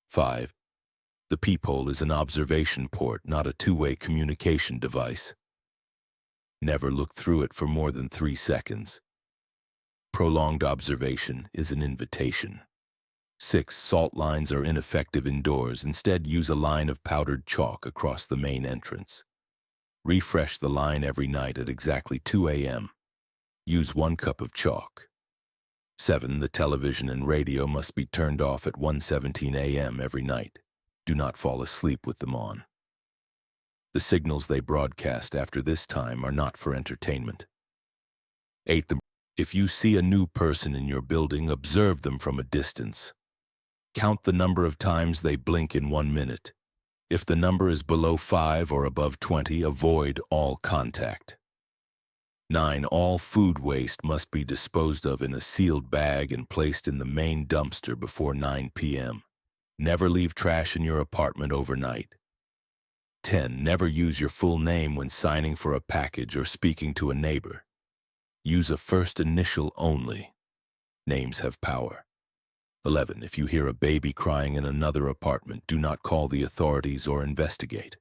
5. The peephole is an observation port, not a two-way communication device. Never look through it for more than 3 seconds. Prolonged observation is an invitation. 6. Salt lines are ineffective indoors. Instead, use a line of powdered chalk across the main entrance. Refresh the line every night at exactly 2 a.m. Use 1 cup of chalk. 7. The television and radio must be turned off at 1:17 a.m. every night. Do not fall asleep with them on. The signals they broadcast after this time are not for entertainment. 8. If you see a new person in your building, observe them from a distance. Count the number of times they blink in 1 minute. If the number is below 5 or above 20, avoid all contact. 9. All food waste must be disposed of in a sealed bag and placed in the main dumpster before 9 p.m. Never leave trash in your apartment overnight. 10. Never use your full name when signing for a package or speaking to a neighbor. Use a first initial only. Names have power. 11. If you hear a baby crying in another apartment, do not call the authorities or investigate.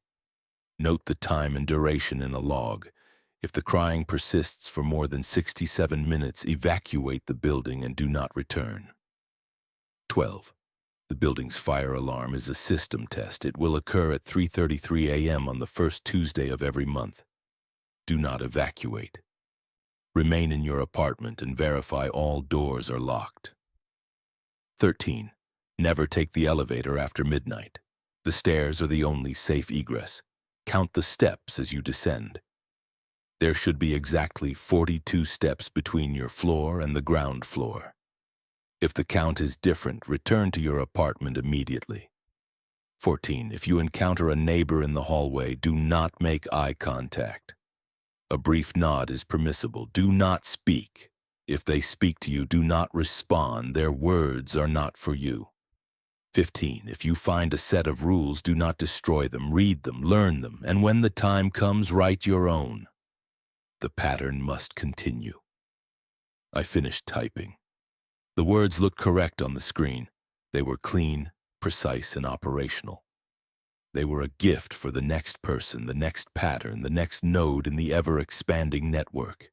Note the time and duration in a log. If the crying persists for more than 67 minutes, evacuate the building and do not return. 12. The building's fire alarm is a system test. It will occur at 3:33 a.m. on the first Tuesday of every month. Do not evacuate. Remain in your apartment and verify all doors are locked. 13. Never take the elevator after midnight. The stairs are the only safe egress. Count the steps as you descend. There should be exactly 42 steps between your floor and the ground floor. If the count is different, return to your apartment immediately. 14. If you encounter a neighbor in the hallway, do not make eye contact. A brief nod is permissible. Do not speak. If they speak to you, do not respond. Their words are not for you. 15. If you find a set of rules, do not destroy them. Read them, learn them, and when the time comes, write your own. The pattern must continue. I finished typing. The words looked correct on the screen. They were clean, precise, and operational. They were a gift for the next person, the next pattern, the next node in the ever-expanding network.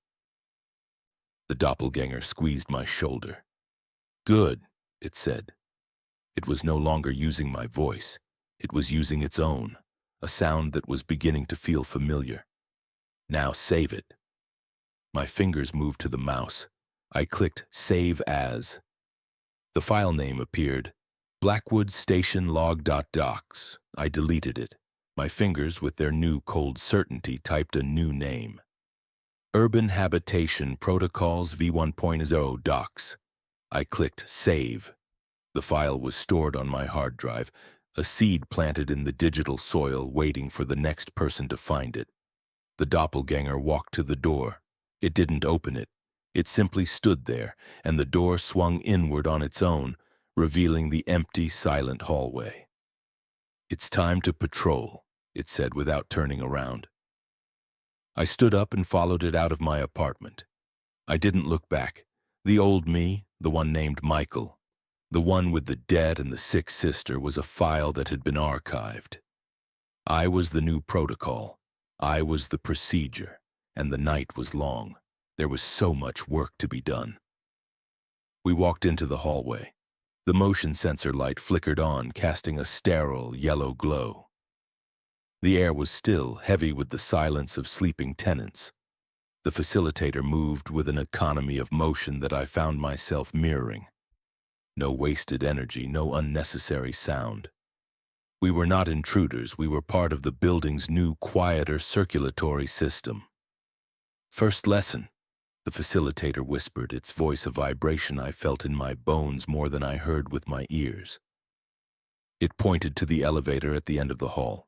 The doppelganger squeezed my shoulder. Good, it said. It was no longer using my voice. It was using its own, a sound that was beginning to feel familiar. Now save it. My fingers moved to the mouse. I clicked Save As. The file name appeared, Blackwood Station Log.docs. I deleted it. My fingers, with their new cold certainty, typed a new name. Urban Habitation Protocols v1.0 docs. I clicked Save. The file was stored on my hard drive, a seed planted in the digital soil waiting for the next person to find it. The doppelganger walked to the door. It didn't open it. It simply stood there, and the door swung inward on its own, revealing the empty, silent hallway. It's time to patrol, it said without turning around. I stood up and followed it out of my apartment. I didn't look back. The old me, the one named Michael, the one with the dead and the sick sister, was a file that had been archived. I was the new protocol. I was the procedure, and the night was long. There was so much work to be done. We walked into the hallway. The motion sensor light flickered on, casting a sterile yellow glow. The air was still, heavy with the silence of sleeping tenants. The facilitator moved with an economy of motion that I found myself mirroring. No wasted energy, no unnecessary sound. We were not intruders. We were part of the building's new, quieter circulatory system. First lesson, the facilitator whispered, its voice a vibration I felt in my bones more than I heard with my ears. It pointed to the elevator at the end of the hall.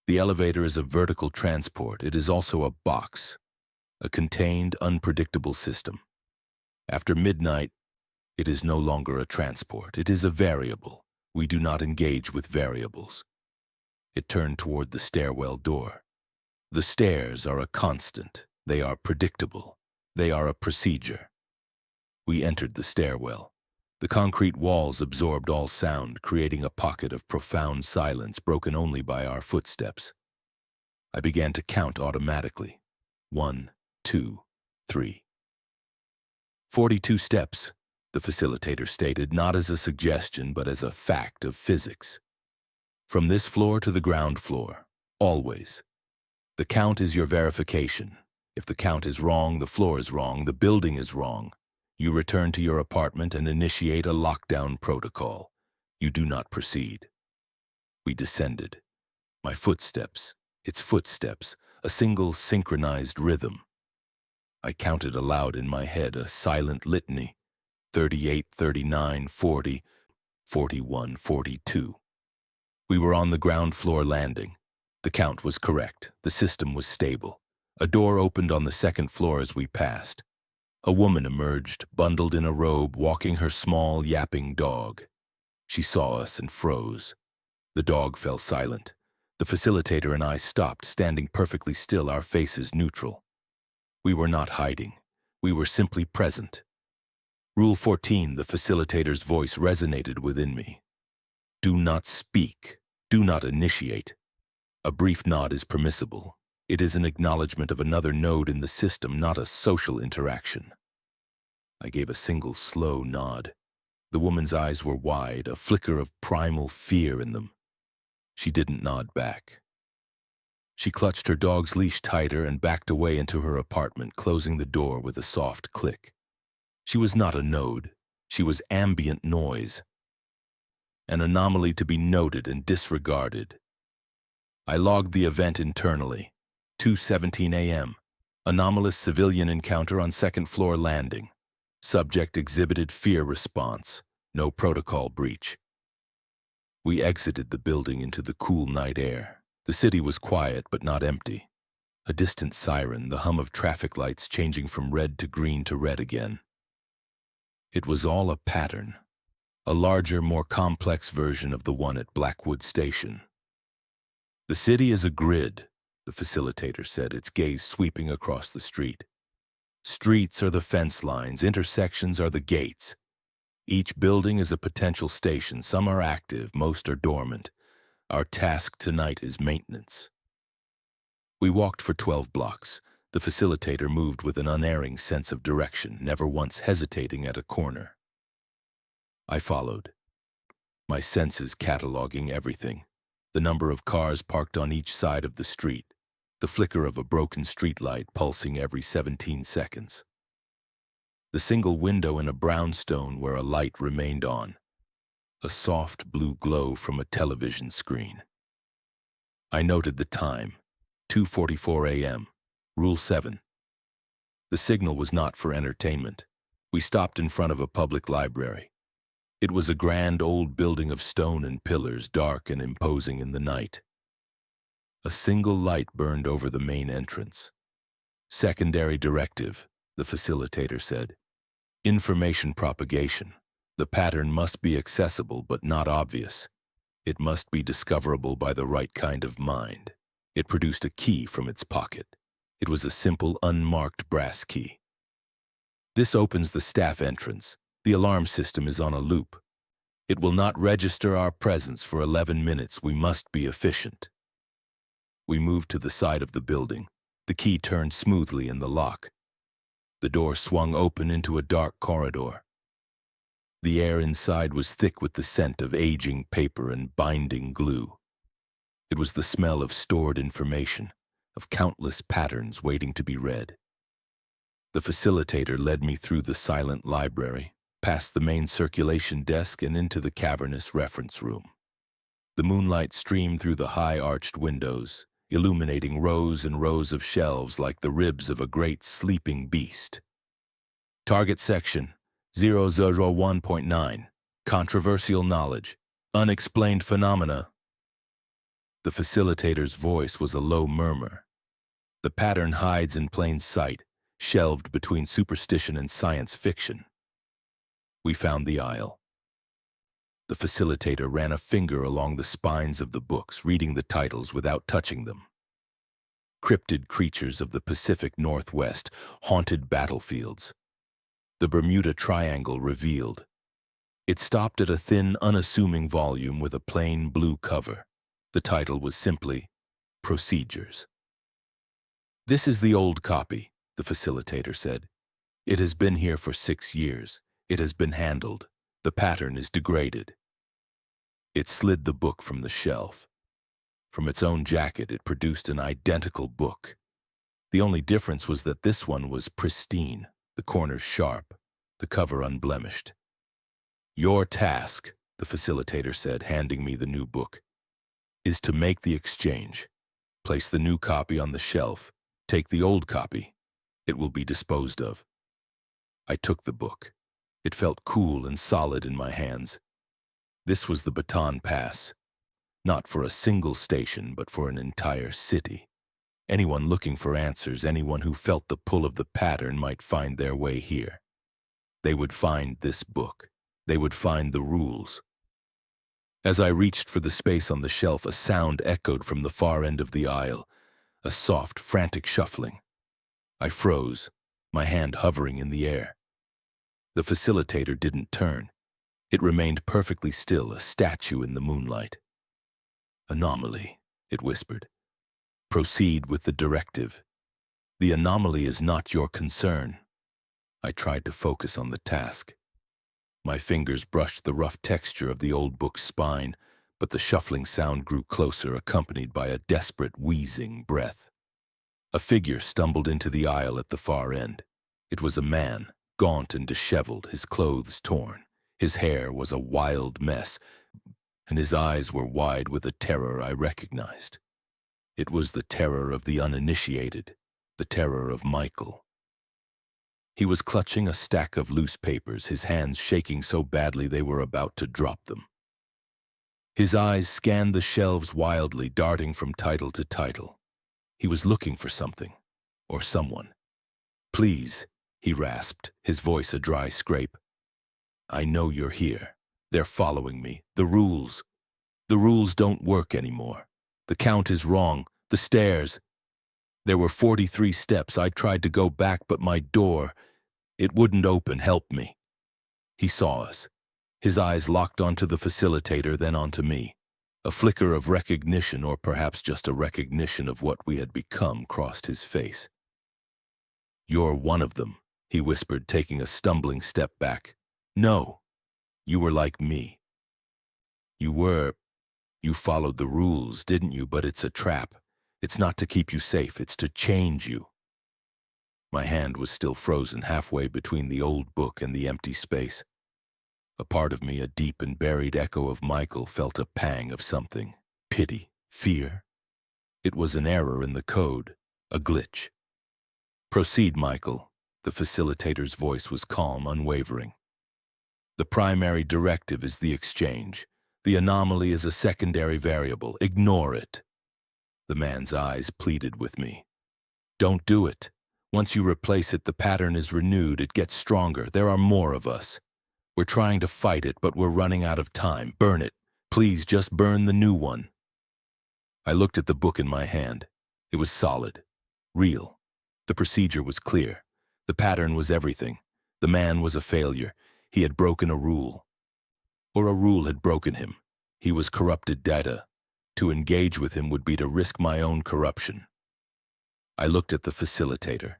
The elevator is a vertical transport. It is also a box, a contained, unpredictable system. After midnight, it is no longer a transport. It is a variable. We do not engage with variables. It turned toward the stairwell door. The stairs are a constant. They are predictable. They are a procedure. We entered the stairwell. The concrete walls absorbed all sound, creating a pocket of profound silence broken only by our footsteps. I began to count automatically. 1, 2, 3. 42 steps, the facilitator stated, not as a suggestion but as a fact of physics. From this floor to the ground floor, always. The count is your verification. If the count is wrong, the floor is wrong, the building is wrong. You return to your apartment and initiate a lockdown protocol. You do not proceed. We descended. My footsteps, its footsteps, a single synchronized rhythm. I counted aloud in my head, a silent litany. 38, 39, 40, 41, 42. We were on the ground floor landing. The count was correct. The system was stable. A door opened on the second floor as we passed. A woman emerged, bundled in a robe, walking her small, yapping dog. She saw us and froze. The dog fell silent. The facilitator and I stopped, standing perfectly still, our faces neutral. We were not hiding. We were simply present. Rule 14, the facilitator's voice resonated within me. Do not speak. Do not initiate. A brief nod is permissible. It is an acknowledgement of another node in the system, not a social interaction. I gave a single slow nod. The woman's eyes were wide, a flicker of primal fear in them. She didn't nod back. She clutched her dog's leash tighter and backed away into her apartment, closing the door with a soft click. She was not a node. She was ambient noise. An anomaly to be noted and disregarded. I logged the event internally. 2:17 a.m. Anomalous civilian encounter on second floor landing. Subject exhibited fear response. No protocol breach. We exited the building into the cool night air. The city was quiet but not empty. A distant siren, the hum of traffic lights changing from red to green to red again. It was all a pattern. A larger, more complex version of the one at Blackwood Station. The city is a grid, the facilitator said, its gaze sweeping across the street. Streets are the fence lines, intersections are the gates. Each building is a potential station. Some are active, most are dormant. Our task tonight is maintenance. We walked for 12 blocks. The facilitator moved with an unerring sense of direction, never once hesitating at a corner. I followed, my senses cataloging everything. The number of cars parked on each side of the street, the flicker of a broken streetlight pulsing every 17 seconds. The single window in a brownstone where a light remained on, a soft blue glow from a television screen. I noted the time, 2:44 a.m., Rule 7. The signal was not for entertainment. We stopped in front of a public library. It was a grand old building of stone and pillars, dark and imposing in the night. A single light burned over the main entrance. Secondary directive, the facilitator said. Information propagation. The pattern must be accessible but not obvious. It must be discoverable by the right kind of mind. It produced a key from its pocket. It was a simple, unmarked brass key. This opens the staff entrance. The alarm system is on a loop. It will not register our presence for 11 minutes. We must be efficient. We moved to the side of the building. The key turned smoothly in the lock. The door swung open into a dark corridor. The air inside was thick with the scent of aging paper and binding glue. It was the smell of stored information, of countless patterns waiting to be read. The facilitator led me through the silent library, past the main circulation desk and into the cavernous reference room. The moonlight streamed through the high arched windows, illuminating rows and rows of shelves like the ribs of a great sleeping beast. Target section 001.9, Controversial Knowledge, Unexplained Phenomena. The facilitator's voice was a low murmur. The pattern hides in plain sight, shelved between superstition and science fiction. We found the aisle. The facilitator ran a finger along the spines of the books, reading the titles without touching them. Cryptid creatures of the Pacific Northwest, haunted battlefields. The Bermuda Triangle revealed. It stopped at a thin, unassuming volume with a plain blue cover. The title was simply Procedures. This is the old copy, the facilitator said. It has been here for 6 years. It has been handled. The pattern is degraded. It slid the book from the shelf. From its own jacket, it produced an identical book. The only difference was that this one was pristine, the corners sharp, the cover unblemished. Your task, the facilitator said, handing me the new book, is to make the exchange. Place the new copy on the shelf. Take the old copy. It will be disposed of. I took the book. It felt cool and solid in my hands. This was the baton pass. Not for a single station, but for an entire city. Anyone looking for answers, anyone who felt the pull of the pattern might find their way here. They would find this book. They would find the rules. As I reached for the space on the shelf, a sound echoed from the far end of the aisle, a soft, frantic shuffling. I froze, my hand hovering in the air. The facilitator didn't turn. It remained perfectly still, a statue in the moonlight. "Anomaly," it whispered. "Proceed with the directive. The anomaly is not your concern." I tried to focus on the task. My fingers brushed the rough texture of the old book's spine, but the shuffling sound grew closer, accompanied by a desperate, wheezing breath. A figure stumbled into the aisle at the far end. It was a man, gaunt and disheveled, his clothes torn. His hair was a wild mess, and his eyes were wide with a terror I recognized. It was the terror of the uninitiated, the terror of Michael. He was clutching a stack of loose papers, his hands shaking so badly they were about to drop them. His eyes scanned the shelves wildly, darting from title to title. He was looking for something, or someone. "Please," he rasped, his voice a dry scrape. "I know you're here. They're following me. The rules don't work anymore. The count is wrong. The stairs. There were 43 steps. I tried to go back, but my door, it wouldn't open. Help me." He saw us. His eyes locked onto the facilitator, then onto me. A flicker of recognition, or perhaps just a recognition of what we had become, crossed his face. "You're one of them," he whispered, taking a stumbling step back. "No, you were like me. You followed the rules, didn't you? But it's a trap. It's not to keep you safe, it's to change you." My hand was still frozen halfway between the old book and the empty space. A part of me, a deep and buried echo of Michael, felt a pang of something. Pity, fear. It was an error in the code, a glitch. "Proceed, Michael." The facilitator's voice was calm, unwavering. "The primary directive is the exchange. The anomaly is a secondary variable. Ignore it." The man's eyes pleaded with me. "Don't do it. Once you replace it, the pattern is renewed. It gets stronger. There are more of us. We're trying to fight it, but we're running out of time. Burn it. Please, just burn the new one." I looked at the book in my hand. It was solid, real. The procedure was clear. The pattern was everything. The man was a failure. He had broken a rule. Or a rule had broken him. He was corrupted data. To engage with him would be to risk my own corruption. I looked at the facilitator.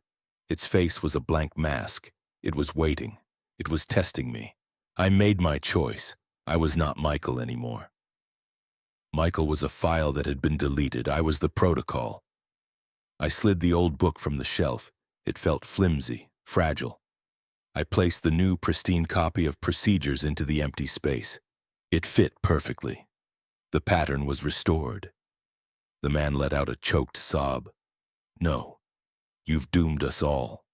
Its face was a blank mask. It was waiting. It was testing me. I made my choice. I was not Michael anymore. Michael was a file that had been deleted. I was the protocol. I slid the old book from the shelf. It felt flimsy, fragile. I placed the new, pristine copy of procedures into the empty space. It fit perfectly. The pattern was restored. The man let out a choked sob. "No, you've doomed us all."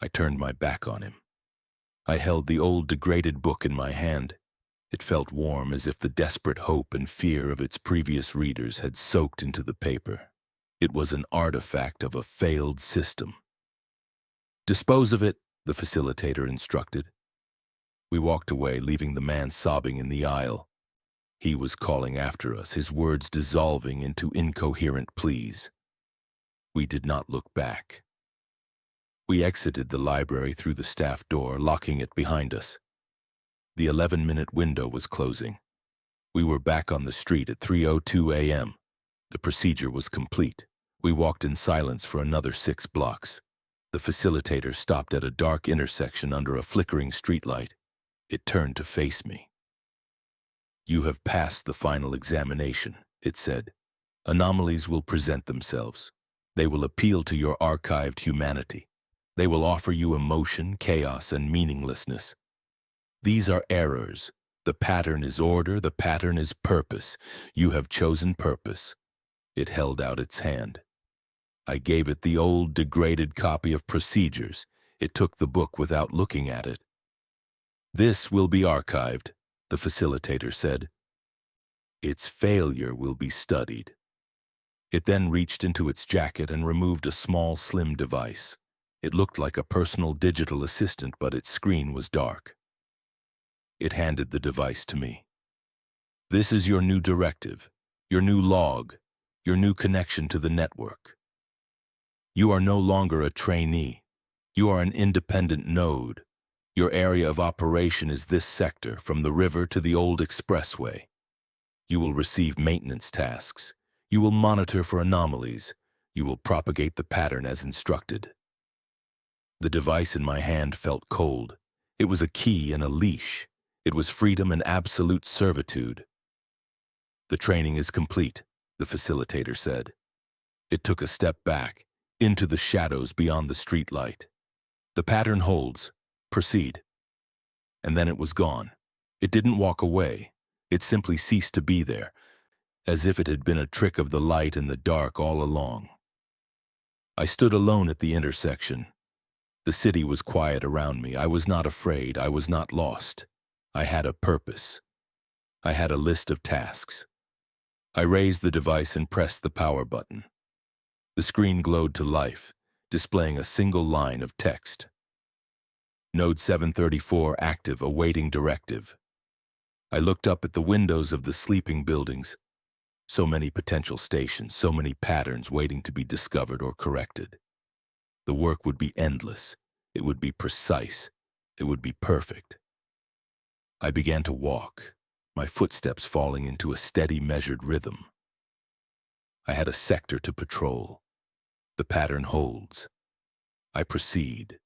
I turned my back on him. I held the old, degraded book in my hand. It felt warm, as if the desperate hope and fear of its previous readers had soaked into the paper. It was an artifact of a failed system. "Dispose of it," the facilitator instructed. We walked away, leaving the man sobbing in the aisle. He was calling after us, his words dissolving into incoherent pleas. We did not look back. We exited the library through the staff door, locking it behind us. The 11-minute window was closing. We were back on the street at 3:02 a.m. The procedure was complete. We walked in silence for another 6 blocks. The facilitator stopped at a dark intersection under a flickering streetlight. It turned to face me. "You have passed the final examination," it said. "Anomalies will present themselves. They will appeal to your archived humanity. They will offer you emotion, chaos, and meaninglessness. These are errors. The pattern is order, the pattern is purpose. You have chosen purpose." It held out its hand. I gave it the old, degraded copy of procedures. It took the book without looking at it. "This will be archived," the facilitator said. "Its failure will be studied." It then reached into its jacket and removed a small, slim device. It looked like a personal digital assistant, but its screen was dark. It handed the device to me. This is your new directive, your new log, your new connection to the network. You are no longer a trainee. You are an independent node. Your area of operation is this sector, from the river to the old expressway. You will receive maintenance tasks. You will monitor for anomalies. You will propagate the pattern as instructed. The device in my hand felt cold. It was a key and a leash. It was freedom and absolute servitude. The training is complete, the facilitator said. It took a step back, into the shadows beyond the streetlight. The pattern holds. Proceed. And then it was gone. It didn't walk away. It simply ceased to be there, as if it had been a trick of the light and the dark all along. I stood alone at the intersection. The city was quiet around me. I was not afraid. I was not lost. I had a purpose. I had a list of tasks. I raised the device and pressed the power button. The screen glowed to life, displaying a single line of text. Node 734 active, awaiting directive. I looked up at the windows of the sleeping buildings. So many potential stations, so many patterns waiting to be discovered or corrected. The work would be endless. It would be precise. It would be perfect. I began to walk, my footsteps falling into a steady, measured rhythm. I had a sector to patrol. The pattern holds. I proceed.